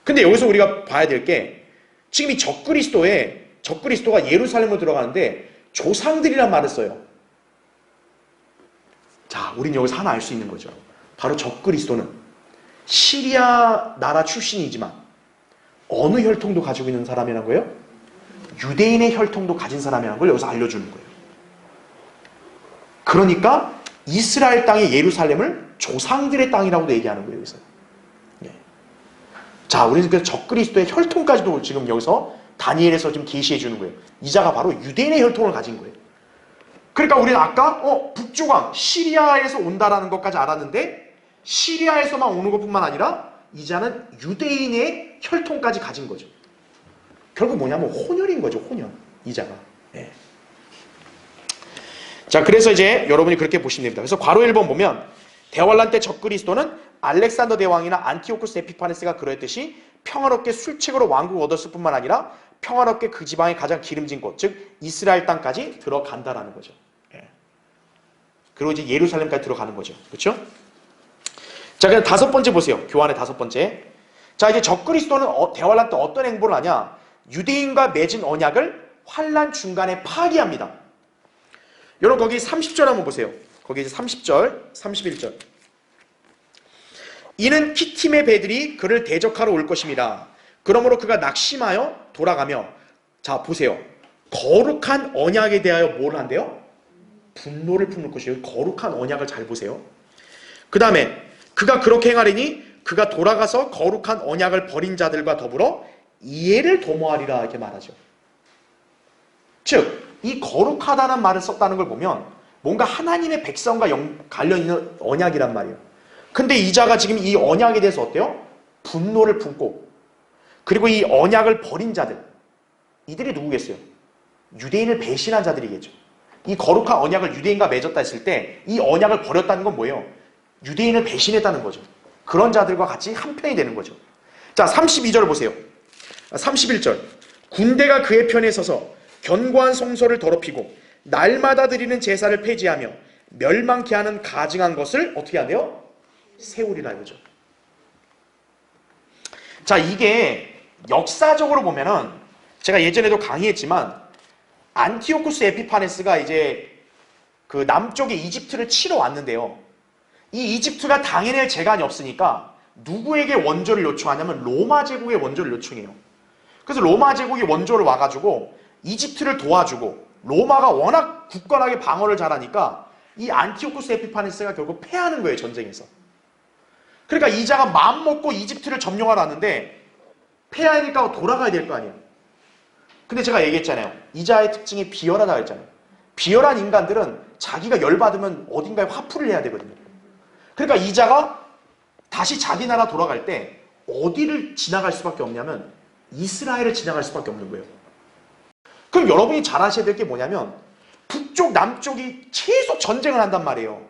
근데 여기서 우리가 봐야 될 게 지금 이 적그리스도가 예루살렘으로 들어가는데 조상들이란 말을 써요. 자, 우린 여기서 하나 알 수 있는 거죠. 바로 적그리스도는 시리아 나라 출신이지만 어느 혈통도 가지고 있는 사람이라는 거예요? 유대인의 혈통도 가진 사람이라는 걸 여기서 알려주는 거예요. 그러니까 이스라엘 땅의 예루살렘을 조상들의 땅이라고도 얘기하는 거예요. 여기서. 자, 우리는 그 적그리스도의 혈통까지도 지금 여기서 다니엘에서 지금 계시해 주는 거예요. 이자가 바로 유대인의 혈통을 가진 거예요. 그러니까 우리는 아까 북조강 시리아에서 온다라는 것까지 알았는데 시리아에서만 오는 것뿐만 아니라 이자는 유대인의 혈통까지 가진 거죠. 결국 뭐냐면 혼혈인 거죠. 혼혈. 이자가. 자, 그래서 이제 여러분이 그렇게 보시면 됩니다. 그래서 괄호 1번 보면 대환란 때 적그리스도는 알렉산더 대왕이나 안티오쿠스 에피파네스가 그러했듯이 평화롭게 술책으로 왕국을 얻었을 뿐만 아니라 평화롭게 그 지방의 가장 기름진 곳, 즉 이스라엘 땅까지 들어간다라는 거죠. 그리고 이제 예루살렘까지 들어가는 거죠. 그렇죠? 자, 그럼 다섯 번째 보세요. 교환의 다섯 번째. 자, 이제 적그리스도는 대환란 때 어떤 행보를 하냐? 유대인과 맺은 언약을 환란 중간에 파기합니다. 여러분 거기 30절 한번 보세요. 거기 이제 30절, 31절. 이는 키팀의 배들이 그를 대적하러 올 것임이라. 그러므로 그가 낙심하여 돌아가며, 자 보세요. 거룩한 언약에 대하여 뭘 한대요? 분노를 품을 것이에요. 거룩한 언약을 잘 보세요. 그 다음에 그가 그렇게 행하리니 그가 돌아가서 거룩한 언약을 버린 자들과 더불어 이해를 도모하리라 이렇게 말하죠. 즉 이 거룩하다는 말을 썼다는 걸 보면 뭔가 하나님의 백성과 관련있는 언약이란 말이에요. 근데 이자가 지금 이 언약에 대해서 어때요? 분노를 품고, 그리고 이 언약을 버린 자들, 이들이 누구겠어요? 유대인을 배신한 자들이겠죠. 이 거룩한 언약을 유대인과 맺었다 했을 때 이 언약을 버렸다는 건 뭐예요? 유대인을 배신했다는 거죠. 그런 자들과 같이 한편이 되는 거죠. 자, 32절 보세요. 31절. 군대가 그의 편에 서서 견고한 성소를 더럽히고 날마다 드리는 제사를 폐지하며 멸망케 하는 가증한 것을 어떻게 한대요? 세우리라 이거죠. 자, 이게 역사적으로 보면은 제가 예전에도 강의했지만 안티오쿠스 에피파네스가 이제 그 남쪽의 이집트를 치러 왔는데요. 이 이집트가 당해낼 재간이 없으니까 누구에게 원조를 요청하냐면 로마 제국의 원조를 요청해요. 그래서 로마 제국이 원조를 와가지고 이집트를 도와주고, 로마가 워낙 굳건하게 방어를 잘하니까 이 안티오쿠스 에피파네스가 결국 패하는 거예요, 전쟁에서. 그러니까 이자가 마음먹고 이집트를 점령하러 왔는데 패하니까 돌아가야 될 거 아니에요. 근데 제가 얘기했잖아요. 이자의 특징이 비열하다고 했잖아요. 비열한 인간들은 자기가 열받으면 어딘가에 화풀이를 해야 되거든요. 그러니까 이자가 다시 자기 나라 돌아갈 때 어디를 지나갈 수밖에 없냐면 이스라엘을 지나갈 수밖에 없는 거예요. 그럼 여러분이 잘 아셔야 될 게 뭐냐면 북쪽, 남쪽이 계속 전쟁을 한단 말이에요.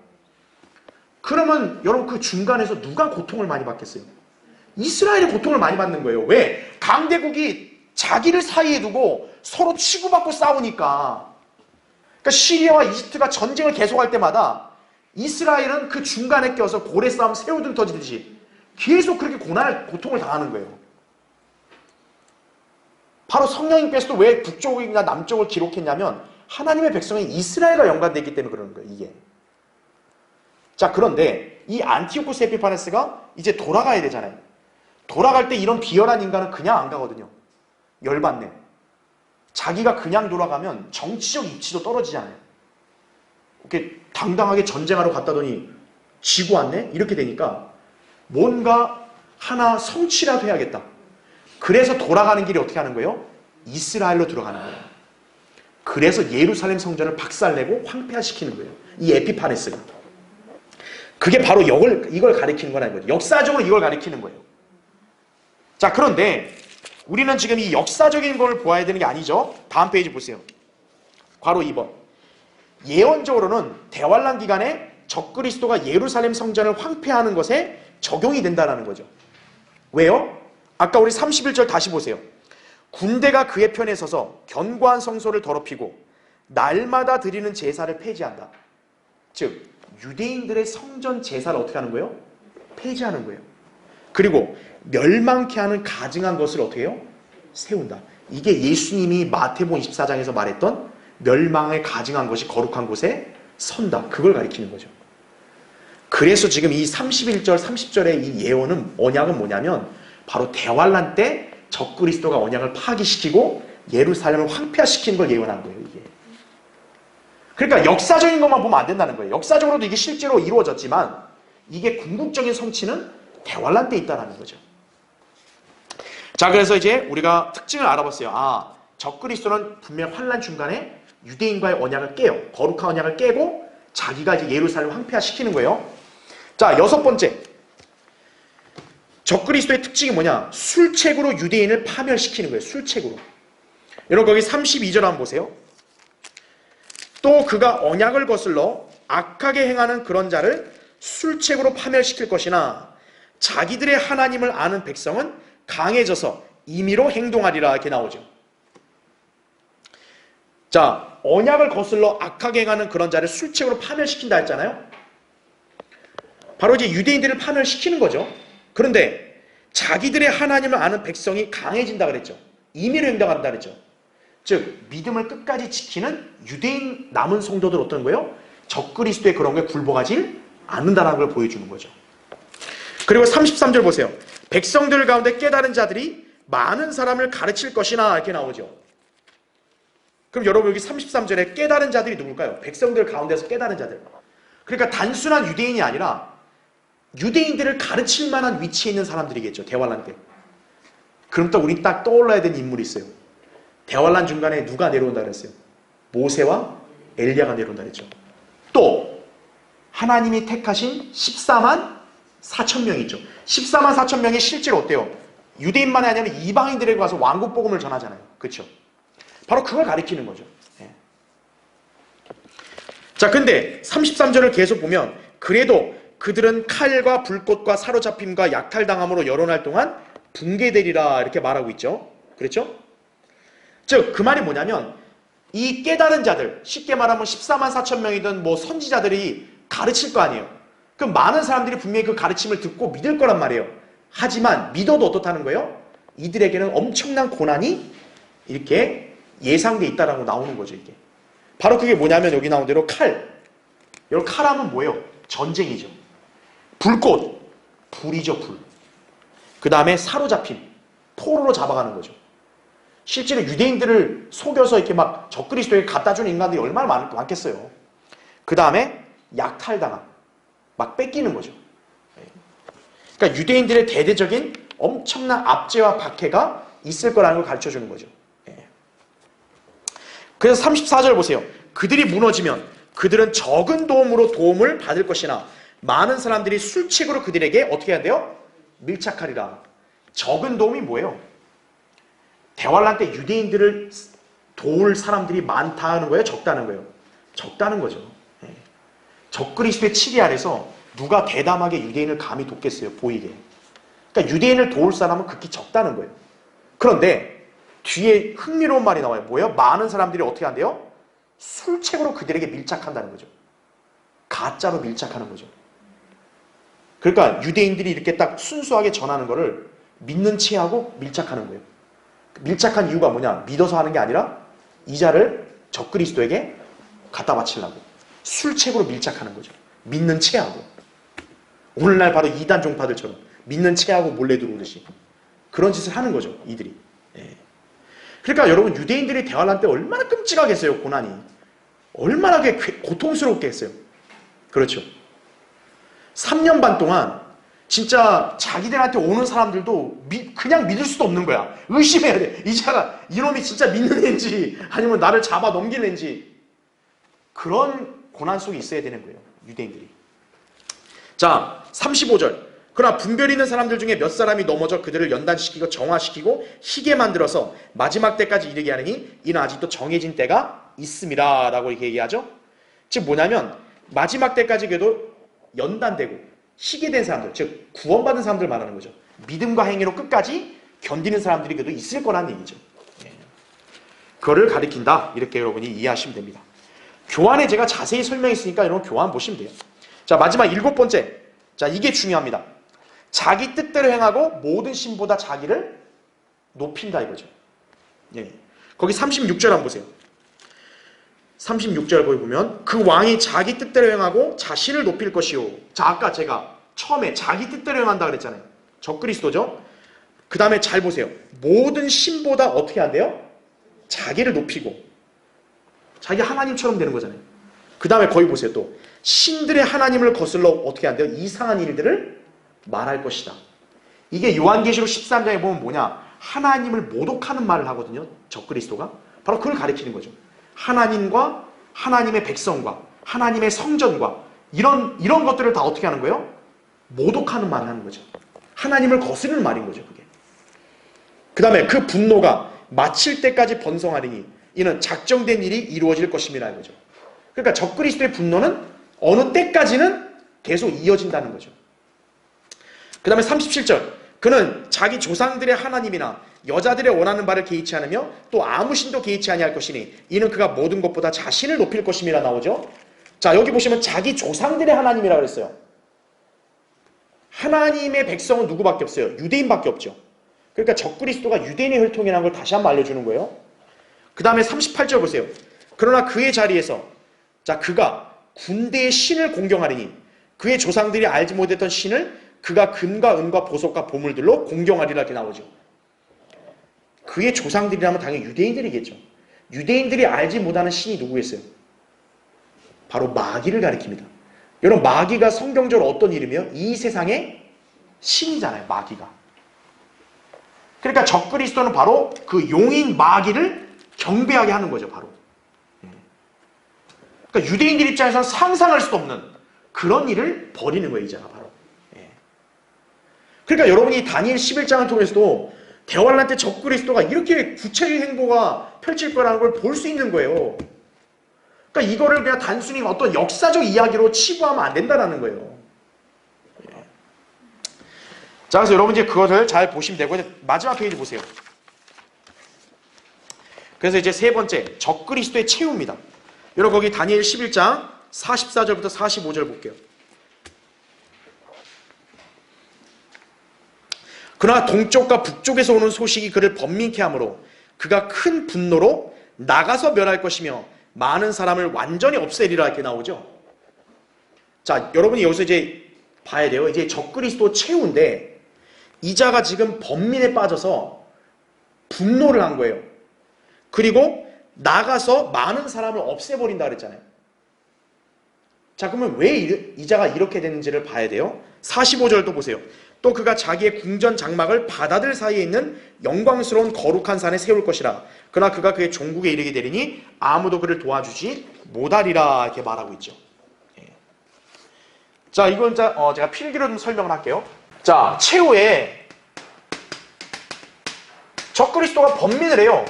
그러면 여러분 그 중간에서 누가 고통을 많이 받겠어요? 이스라엘이 고통을 많이 받는 거예요. 왜? 강대국이 자기를 사이에 두고 서로 치고받고 싸우니까. 그러니까 시리아와 이집트가 전쟁을 계속할 때마다 이스라엘은 그 중간에 껴서 고래 싸움 새우등 터지듯이 계속 그렇게 고통을 당하는 거예요. 바로 성령님께서도 왜 북쪽이나 남쪽을 기록했냐면 하나님의 백성인 이스라엘과 연관되어 있기 때문에 그러는 거예요, 이게. 자, 그런데 이 안티오쿠스 에피파네스가 이제 돌아가야 되잖아요. 돌아갈 때 이런 비열한 인간은 그냥 안 가거든요. 열받네. 자기가 그냥 돌아가면 정치적 입지도 떨어지잖아요. 이렇게 당당하게 전쟁하러 갔다더니 지고 왔네? 이렇게 되니까 뭔가 하나 성취라도 해야겠다. 그래서 돌아가는 길이 어떻게 하는 거예요? 이스라엘로 들어가는 거예요. 그래서 예루살렘 성전을 박살내고 황폐화시키는 거예요. 이 에피파네스가. 그게 바로 이걸 가리키는 건 아니거든요. 역사적으로 이걸 가리키는 거예요. 자, 그런데 우리는 지금 이 역사적인 걸 보아야 되는 게 아니죠. 다음 페이지 보세요. 바로 2번. 예언적으로는 대환란 기간에 적그리스도가 예루살렘 성전을 황폐하는 것에 적용이 된다는 거죠. 왜요? 아까 우리 31절 다시 보세요. 군대가 그의 편에 서서 견고한 성소를 더럽히고 날마다 드리는 제사를 폐지한다. 즉 유대인들의 성전 제사를 어떻게 하는 거예요? 폐지하는 거예요. 그리고 멸망케 하는 가증한 것을 어떻게 해요? 세운다. 이게 예수님이 마태복음 24장에서 말했던 멸망에 가증한 것이 거룩한 곳에 선다. 그걸 가리키는 거죠. 그래서 지금 이 31절, 30절의 이 예언은, 언약은 뭐냐면 바로 대환란 때 적그리스도가 언약을 파기시키고 예루살렘을 황폐화시키는 걸 예언한 거예요, 이게. 그러니까 역사적인 것만 보면 안 된다는 거예요. 역사적으로도 이게 실제로 이루어졌지만 이게 궁극적인 성취는 대환란 때 있다는 거죠. 자, 그래서 이제 우리가 특징을 알아봤어요. 아, 적그리스도는 분명 환란 중간에 유대인과의 언약을 깨요. 거룩한 언약을 깨고 자기가 이제 예루살렘을 황폐화시키는 거예요. 자, 6번째. 적그리스도의 특징이 뭐냐? 술책으로 유대인을 파멸시키는 거예요. 술책으로. 여러분 거기 32절 한번 보세요. 또 그가 언약을 거슬러 악하게 행하는 그런 자를 술책으로 파멸시킬 것이나 자기들의 하나님을 아는 백성은 강해져서 임의로 행동하리라. 이렇게 나오죠. 자, 언약을 거슬러 악하게 행하는 그런 자를 술책으로 파멸시킨다 했잖아요. 바로 이제 유대인들을 파멸시키는 거죠. 그런데 자기들의 하나님을 아는 백성이 강해진다 그랬죠. 임의로 행동한다 그랬죠. 즉 믿음을 끝까지 지키는 유대인 남은 성도들 어떤 거예요? 적그리스도의 그런 거에 굴복하지 않는다는 걸 보여주는 거죠. 그리고 33절 보세요. 백성들 가운데 깨달은 자들이 많은 사람을 가르칠 것이나 이렇게 나오죠. 그럼 여러분 여기 33절에 깨달은 자들이 누굴까요? 백성들 가운데서 깨달은 자들. 그러니까 단순한 유대인이 아니라 유대인들을 가르칠 만한 위치에 있는 사람들이겠죠. 대환란 때. 그럼 또 우리 딱 떠올라야 되는 인물이 있어요. 대환란 중간에 누가 내려온다 그랬어요? 모세와 엘리야가 내려온다 그랬죠. 또 하나님이 택하신 14만 4천 명이 있죠. 14만 4천 명이 실제로 어때요? 유대인만이 아니라 이방인들에게 가서 왕국 복음을 전하잖아요. 그렇죠? 바로 그걸 가리키는 거죠. 네. 자, 근데 33절을 계속 보면 그래도 그들은 칼과 불꽃과 사로잡힘과 약탈당함으로 여러 날 동안 붕괴되리라 이렇게 말하고 있죠. 그렇죠? 즉 그 말이 뭐냐면 이 깨달은 자들, 쉽게 말하면 14만 4천 명이든 뭐 선지자들이 가르칠 거 아니에요. 그럼 많은 사람들이 분명히 그 가르침을 듣고 믿을 거란 말이에요. 하지만 믿어도 어떻다는 거예요? 이들에게는 엄청난 고난이 이렇게 예상돼 있다라고 나오는 거죠, 이게. 바로 그게 뭐냐면 여기 나온 대로 칼. 여러분, 칼하면 뭐예요? 전쟁이죠. 불꽃. 불이죠, 불. 그 다음에 사로잡힘. 포로로 잡아가는 거죠. 실제로 유대인들을 속여서 이렇게 막 적그리스도에게 갖다 주는 인간들이 얼마나 많겠어요. 그 다음에 약탈당함. 막 뺏기는 거죠. 그러니까 유대인들의 대대적인 엄청난 압제와 박해가 있을 거라는 걸 가르쳐 주는 거죠. 그래서 34절 보세요. 그들이 무너지면 그들은 적은 도움으로 도움을 받을 것이나 많은 사람들이 술책으로 그들에게 어떻게 해야 돼요? 밀착하리라. 적은 도움이 뭐예요? 대환란 때 유대인들을 도울 사람들이 많다는 거예요? 적다는 거예요? 적다는 거죠. 적그리스도의 치리 아래서 누가 대담하게 유대인을 감히 돕겠어요? 보이게. 그러니까 유대인을 도울 사람은 극히 적다는 거예요. 그런데 뒤에 흥미로운 말이 나와요. 뭐예요? 많은 사람들이 어떻게 한대요? 술책으로 그들에게 밀착한다는 거죠. 가짜로 밀착하는 거죠. 그러니까 유대인들이 이렇게 딱 순수하게 전하는 거를 믿는 체하고 밀착하는 거예요. 밀착한 이유가 뭐냐? 믿어서 하는 게 아니라 이자를 적그리스도에게 갖다 바치려고 술책으로 밀착하는 거죠. 믿는 체하고. 오늘날 바로 이단 종파들처럼 믿는 체하고 몰래 들어오듯이 그런 짓을 하는 거죠, 이들이. 그러니까 여러분, 유대인들이 대환란 때 얼마나 끔찍하겠어요, 고난이. 얼마나 고통스럽게 했어요. 그렇죠. 3년 반 동안 진짜 자기들한테 오는 사람들도 그냥 믿을 수도 없는 거야. 의심해야 돼. 이자가 이놈이 진짜 믿는 애인지 아니면 나를 잡아 넘길 애인지. 그런 고난 속에 있어야 되는 거예요, 유대인들이. 자, 35절. 그러나 분별이 있는 사람들 중에 몇 사람이 넘어져 그들을 연단시키고 정화시키고 희게 만들어서 마지막 때까지 이르게 하느니 이는 아직도 정해진 때가 있음이라 라고 이렇게 얘기하죠. 즉 뭐냐면 마지막 때까지 그래도 연단되고 희게 된 사람들, 즉 구원받은 사람들 말하는 거죠. 믿음과 행위로 끝까지 견디는 사람들이 그래도 있을 거라는 얘기죠. 그거를 가리킨다, 이렇게 여러분이 이해하시면 됩니다. 교환에 제가 자세히 설명했으니까 여러분 교환 보시면 돼요. 자, 마지막 7번째. 자, 이게 중요합니다. 자기 뜻대로 행하고 모든 신보다 자기를 높인다 이거죠. 거기 36절 한번 보세요. 36절 거기 보면 그 왕이 자기 뜻대로 행하고 자신을 높일 것이요. 자, 아까 제가 처음에 자기 뜻대로 행한다 그랬잖아요. 적그리스도죠. 그 다음에 잘 보세요. 모든 신보다 어떻게 한대요? 자기를 높이고. 자기 하나님처럼 되는 거잖아요. 그 다음에 거기 보세요. 또 신들의 하나님을 거슬러 어떻게 한대요? 이상한 일들을 말할 것이다. 이게 요한계시록 13장에 보면 뭐냐? 하나님을 모독하는 말을 하거든요. 적그리스도가. 바로 그걸 가리키는 거죠. 하나님과 하나님의 백성과 하나님의 성전과 이런 것들을 다 어떻게 하는 거예요? 모독하는 말을 하는 거죠. 하나님을 거스르는 말인 거죠, 그게. 그 다음에 그 분노가 마칠 때까지 번성하리니 이는 작정된 일이 이루어질 것임이라 이거죠. 그러니까 적그리스도의 분노는 어느 때까지는 계속 이어진다는 거죠. 그 다음에 37절. 그는 자기 조상들의 하나님이나 여자들의 원하는 바를 개의치 않으며 또 아무 신도 개의치 아니할 것이니 이는 그가 모든 것보다 자신을 높일 것임이라 나오죠. 자, 여기 보시면 자기 조상들의 하나님이라 그랬어요. 하나님의 백성은 누구밖에 없어요? 유대인밖에 없죠. 그러니까 적그리스도가 유대인의 혈통이라는 걸 다시 한번 알려주는 거예요. 그 다음에 38절 보세요. 그러나 그의 자리에서 자, 그가 군대의 신을 공경하리니 그의 조상들이 알지 못했던 신을 그가 금과 은과 보석과 보물들로 공경하리라 이렇게 나오죠. 그의 조상들이라면 당연히 유대인들이겠죠. 유대인들이 알지 못하는 신이 누구겠어요? 바로 마귀를 가리킵니다. 여러분, 마귀가 성경적으로 어떤 이름이에요? 이 세상의 신이잖아요, 마귀가. 그러니까 적그리스도는 바로 그 용인 마귀를 경배하게 하는 거죠, 바로. 그러니까 유대인들 입장에서는 상상할 수도 없는 그런 일을 벌이는 거예요, 이자가 바로. 그러니까 여러분이 다니엘 11장을 통해서도 대환란 때 적그리스도가 이렇게 구체적인 행보가 펼칠 거라는 걸 볼 수 있는 거예요. 그러니까 이거를 그냥 단순히 어떤 역사적 이야기로 치부하면 안 된다는 거예요. 자, 그래서 여러분 이제 그것을 잘 보시면 되고, 이제 마지막 페이지 보세요. 그래서 이제 세 번째, 적그리스도의 최후입니다. 여러분 거기 다니엘 11장 44절부터 45절 볼게요. 그러나 동쪽과 북쪽에서 오는 소식이 그를 번민케 하므로 그가 큰 분노로 나가서 멸할 것이며 많은 사람을 완전히 없애리라 이렇게 나오죠. 자, 여러분이 여기서 이제 봐야 돼요. 이제 적그리스도 최후인데 이 자가 지금 번민에 빠져서 분노를 한 거예요. 그리고 나가서 많은 사람을 없애버린다 그랬잖아요. 자, 그러면 왜 이 자가 이렇게 됐는지를 봐야 돼요. 45절도 보세요. 또 그가 자기의 궁전 장막을 바다들 사이에 있는 영광스러운 거룩한 산에 세울 것이라. 그러나 그가 그의 종국에 이르게 되리니 아무도 그를 도와주지 못하리라 이렇게 말하고 있죠. 자, 이건 제가 필기로 좀 설명을 할게요. 자, 최후에 적그리스도가 번민을 해요.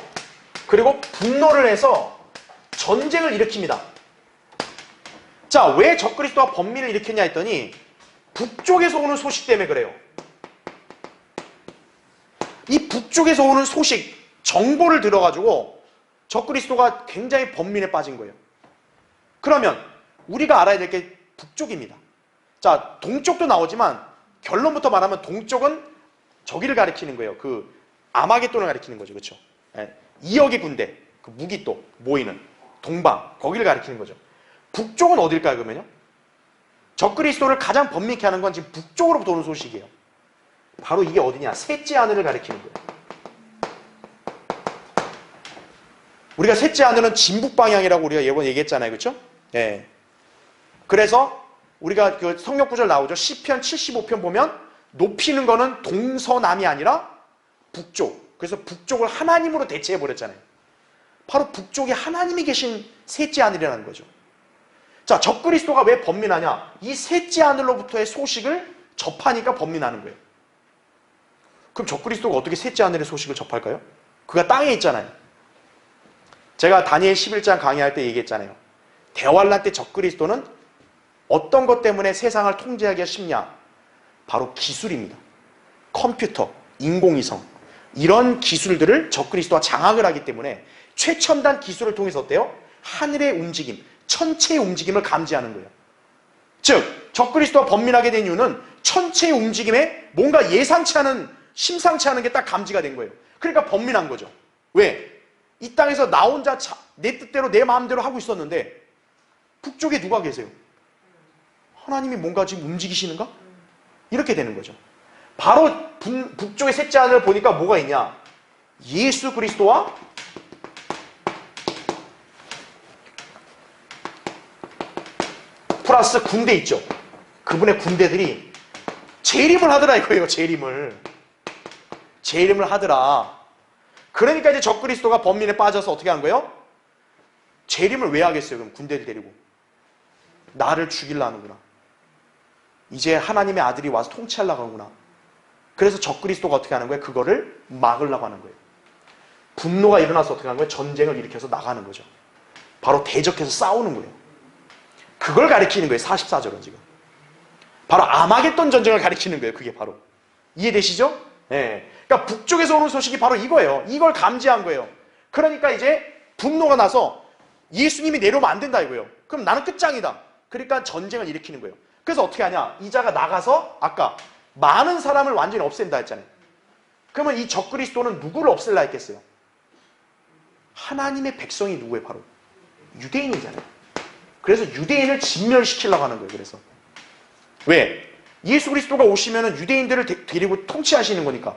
그리고 분노를 해서 전쟁을 일으킵니다. 자, 왜 적그리스도가 번민을 일으켰냐 했더니 북쪽에서 오는 소식 때문에 그래요. 이 북쪽에서 오는 소식, 정보를 들어가지고 적그리스도가 굉장히 번민에 빠진 거예요. 그러면 우리가 알아야 될 게 북쪽입니다. 자, 동쪽도 나오지만 결론부터 말하면 동쪽은 저기를 가리키는 거예요. 그 아마겟돈을 가리키는 거죠. 그렇죠? 2억의 군대, 그 무기또 모이는 동방, 거기를 가리키는 거죠. 북쪽은 어딜까요, 그러면요? 적그리스도를 가장 번민케 하는 건 지금 북쪽으로부터 오는 소식이에요. 바로 이게 어디냐? 셋째 하늘을 가리키는 거예요. 우리가 셋째 하늘은 진북 방향이라고 우리가 이번에 얘기했잖아요. 그렇죠? 예. 그래서 우리가 그 성경 구절 나오죠. 시편 75편 보면 높이는 거는 동서남이 아니라 북쪽. 그래서 북쪽을 하나님으로 대체해 버렸잖아요. 바로 북쪽에 하나님이 계신 셋째 하늘이라는 거죠. 자, 적그리스도가 왜 번민하냐? 이 셋째 하늘로부터의 소식을 접하니까 번민하는 거예요. 그럼 적그리스도가 어떻게 셋째 하늘의 소식을 접할까요? 그가 땅에 있잖아요. 제가 다니엘 11장 강의할 때 얘기했잖아요. 대환란 때 적그리스도는 어떤 것 때문에 세상을 통제하기가 쉽냐? 바로 기술입니다. 컴퓨터, 인공위성 이런 기술들을 적그리스도가 장악을 하기 때문에 최첨단 기술을 통해서 어때요? 하늘의 움직임, 천체의 움직임을 감지하는 거예요. 즉, 적그리스도가 번민하게 된 이유는 천체의 움직임에 뭔가 예상치 않은, 심상치 않은 게 딱 감지가 된 거예요. 그러니까 번민한 거죠. 왜? 이 땅에서 나 혼자 내 뜻대로 내 마음대로 하고 있었는데 북쪽에 누가 계세요? 하나님이 뭔가 지금 움직이시는가? 이렇게 되는 거죠. 바로 북쪽의 셋째 하늘을 보니까 뭐가 있냐? 예수 그리스도와 플러스 군대 있죠. 그분의 군대들이 재림을 하더라 이거예요. 재림을 하더라. 그러니까 이제 적그리스도가 번민에 빠져서 어떻게 한 거예요? 재림을 왜 하겠어요? 그럼 군대를 데리고 나를 죽이려 하는구나. 이제 하나님의 아들이 와서 통치하려고 하는구나. 그래서 적그리스도가 어떻게 하는 거예요? 그거를 막으려고 하는 거예요. 분노가 일어나서 어떻게 하는 거예요? 전쟁을 일으켜서 나가는 거죠. 바로 대적해서 싸우는 거예요. 그걸 가리키는 거예요. 44절은 지금. 바로 아마겟돈 전쟁을 가리키는 거예요. 그게 바로. 이해되시죠? 네. 그러니까 북쪽에서 오는 소식이 바로 이거예요. 이걸 감지한 거예요. 그러니까 이제 분노가 나서 예수님이 내려오면 안 된다 이거예요. 그럼 나는 끝장이다. 그러니까 전쟁을 일으키는 거예요. 그래서 어떻게 하냐? 이 자가 나가서 아까 많은 사람을 완전히 없앤다 했잖아요. 그러면 이 적그리스도는 누구를 없앨라 했겠어요? 하나님의 백성이 누구예요? 바로 유대인이잖아요. 그래서 유대인을 진멸시키려고 하는 거예요. 그래서 왜? 예수 그리스도가 오시면 유대인들을 데리고 통치하시는 거니까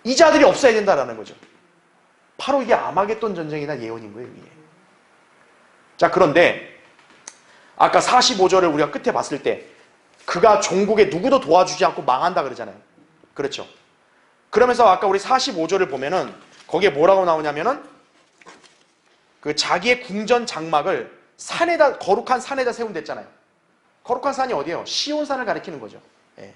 이 자들이 없어야 된다라는 거죠. 바로 이게 아마겟돈 전쟁이나 예언인 거예요. 이게. 자, 그런데 아까 45절을 우리가 끝에 봤을 때 그가 종국에 누구도 도와주지 않고 망한다 그러잖아요. 그렇죠. 그러면서 아까 우리 45절을 보면은 거기에 뭐라고 나오냐면은 그 자기의 궁전 장막을 산에다, 거룩한 산에다 세운댔잖아요. 거룩한 산이 어디예요? 시온산을 가리키는 거죠. 예.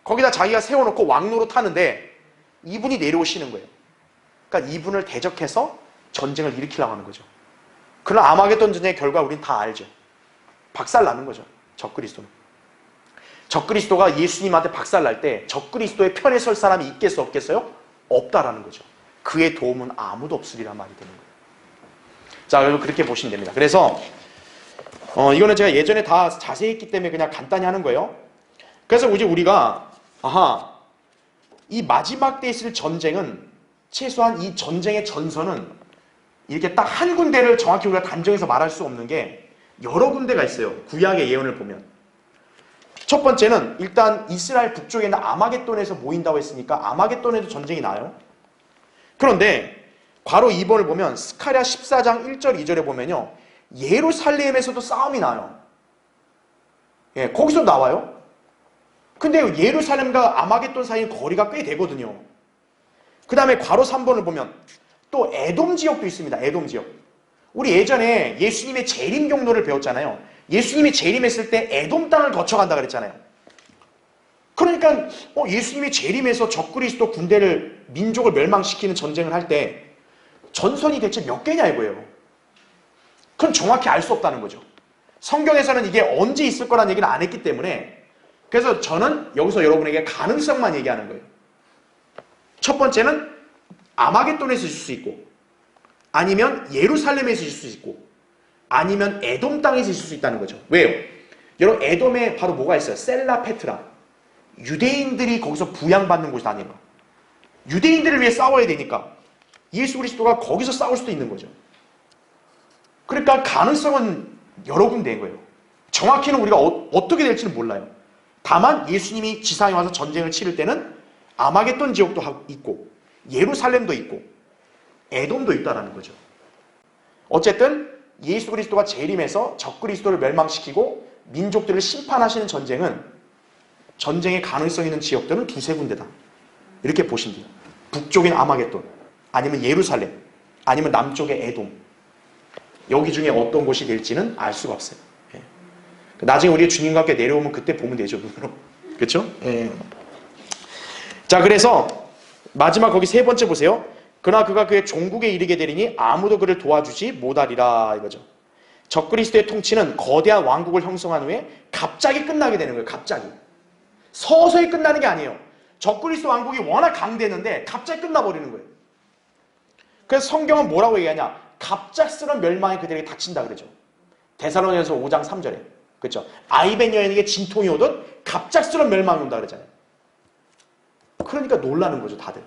거기다 자기가 세워놓고 왕로로 타는데 이분이 내려오시는 거예요. 그러니까 이분을 대적해서 전쟁을 일으키려고 하는 거죠. 그러나 아마겟돈 전쟁의 결과 우린 다 알죠. 박살나는 거죠. 적그리스도는. 적그리스도가 예수님한테 박살날 때 적그리스도의 편에 설 사람이 있겠어 없겠어요? 없다라는 거죠. 그의 도움은 아무도 없으리란 말이 되는 거예요. 자, 여러분 그렇게 보시면 됩니다. 그래서 이거는 제가 예전에 다 자세히 했기 때문에 그냥 간단히 하는 거예요. 그래서 이제 우리가 이 마지막 때 있을 전쟁은 최소한 이 전쟁의 전선은 이렇게 딱 한 군데를 정확히 우리가 단정해서 말할 수 없는 게 여러 군데가 있어요. 구약의 예언을 보면. 첫 번째는 일단 이스라엘 북쪽에 있는 아마겟돈에서 모인다고 했으니까 아마겟돈에도 전쟁이 나요. 그런데 괄호 2번을 보면 스가랴 14장 1절 2절에 보면요. 예루살렘에서도 싸움이 나요. 예, 거기서 나와요. 근데 예루살렘과 아마겟돈 사이는 거리가 꽤 되거든요. 그 다음에 괄호 3번을 보면 또 에돔 지역도 있습니다. 에돔 지역. 우리 예전에 예수님의 재림 경로를 배웠잖아요. 예수님이 재림했을 때 에돔 땅을 거쳐간다 그랬잖아요. 그러니까 예수님이 재림해서 적그리스도 군대를 민족을 멸망시키는 전쟁을 할 때 전선이 대체 몇 개냐 이거예요. 그건 정확히 알 수 없다는 거죠. 성경에서는 이게 언제 있을 거라는 얘기는 안 했기 때문에 그래서 저는 여기서 여러분에게 가능성만 얘기하는 거예요. 첫 번째는 아마겟돈에서 있을 수 있고 아니면 예루살렘에서 있을 수 있고 아니면 에돔 땅에서 있을 수 있다는 거죠. 왜요? 여러분 에돔에 바로 뭐가 있어요? 셀라 페트라. 유대인들이 거기서 부양받는 곳이 아니에요. 유대인들을 위해 싸워야 되니까 예수 그리스도가 거기서 싸울 수도 있는 거죠. 그러니까 가능성은 여러 군데인 거예요. 정확히는 우리가 어떻게 될지는 몰라요. 다만 예수님이 지상에 와서 전쟁을 치를 때는 아마겟돈 지역도 있고 예루살렘도 있고 에돔도 있다라는 거죠. 어쨌든 예수 그리스도가 재림해서 적그리스도를 멸망시키고 민족들을 심판하시는 전쟁은 전쟁의 가능성 있는 지역들은 두세 군데다. 이렇게 보시면 돼요. 북쪽인 아마겟돈 아니면 예루살렘 아니면 남쪽의 에돔. 여기 중에 어떤 곳이 될지는 알 수가 없어요. 예. 나중에 우리가 주님과 함께 내려오면 그때 보면 되죠. 눈으로. 그렇죠? 예. 자, 그래서 마지막 거기 세 번째 보세요. 그러나 그가 그의 종국에 이르게 되리니 아무도 그를 도와주지 못하리라 이거죠. 적그리스도의 통치는 거대한 왕국을 형성한 후에 갑자기 끝나게 되는 거예요. 갑자기. 서서히 끝나는 게 아니에요. 적그리스도 왕국이 워낙 강대했는데 갑자기 끝나버리는 거예요. 그래서 성경은 뭐라고 얘기하냐? 갑작스러운 멸망이 그들에게 닥친다 그러죠. 데살로니가서 5장 3절에. 그렇죠? 아이벤 여인에게 진통이 오듯 갑작스러운 멸망이 온다 그러잖아요. 그러니까 놀라는 거죠, 다들.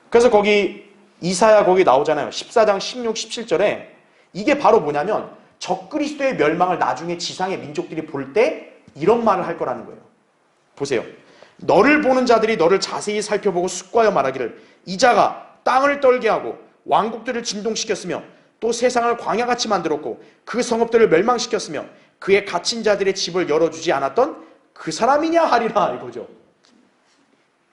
그래서 거기 이사야 거기 나오잖아요. 14장 16, 17절에 이게 바로 뭐냐면 적그리스도의 멸망을 나중에 지상의 민족들이 볼 때 이런 말을 할 거라는 거예요. 보세요. 너를 보는 자들이 너를 자세히 살펴보고 숙고하여 말하기를 이자가 땅을 떨게 하고 왕국들을 진동시켰으며 또 세상을 광야같이 만들었고 그 성읍들을 멸망시켰으며 그의 갇힌 자들의 집을 열어주지 않았던 그 사람이냐 하리라 이거죠.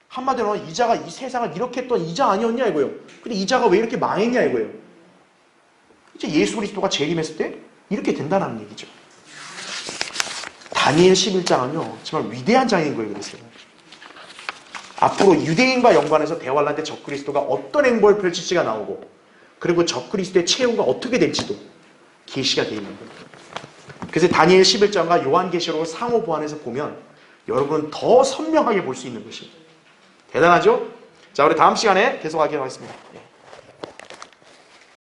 한마디로 이자가 이 세상을 이렇게 했던 이자 아니었냐 이거예요. 근데 이자가 왜 이렇게 망했냐 이거예요. 이제 예수 그리스도가 재림했을 때 이렇게 된다는 얘기죠. 다니엘 11장은요 정말 위대한 장인 거예요. 그랬어요. 앞으로 유대인과 연관해서 대화를 할 때 적그리스도가 어떤 행보를 펼칠지가 나오고 그리고 적그리스도의 최후가 어떻게 될지도 계시가 되어 있는 거예요. 그래서 다니엘 11장과 요한계시록을 상호 보완해서 보면 여러분은 더 선명하게 볼 수 있는 것이에요. 대단하죠? 자, 우리 다음 시간에 계속하도록 하겠습니다.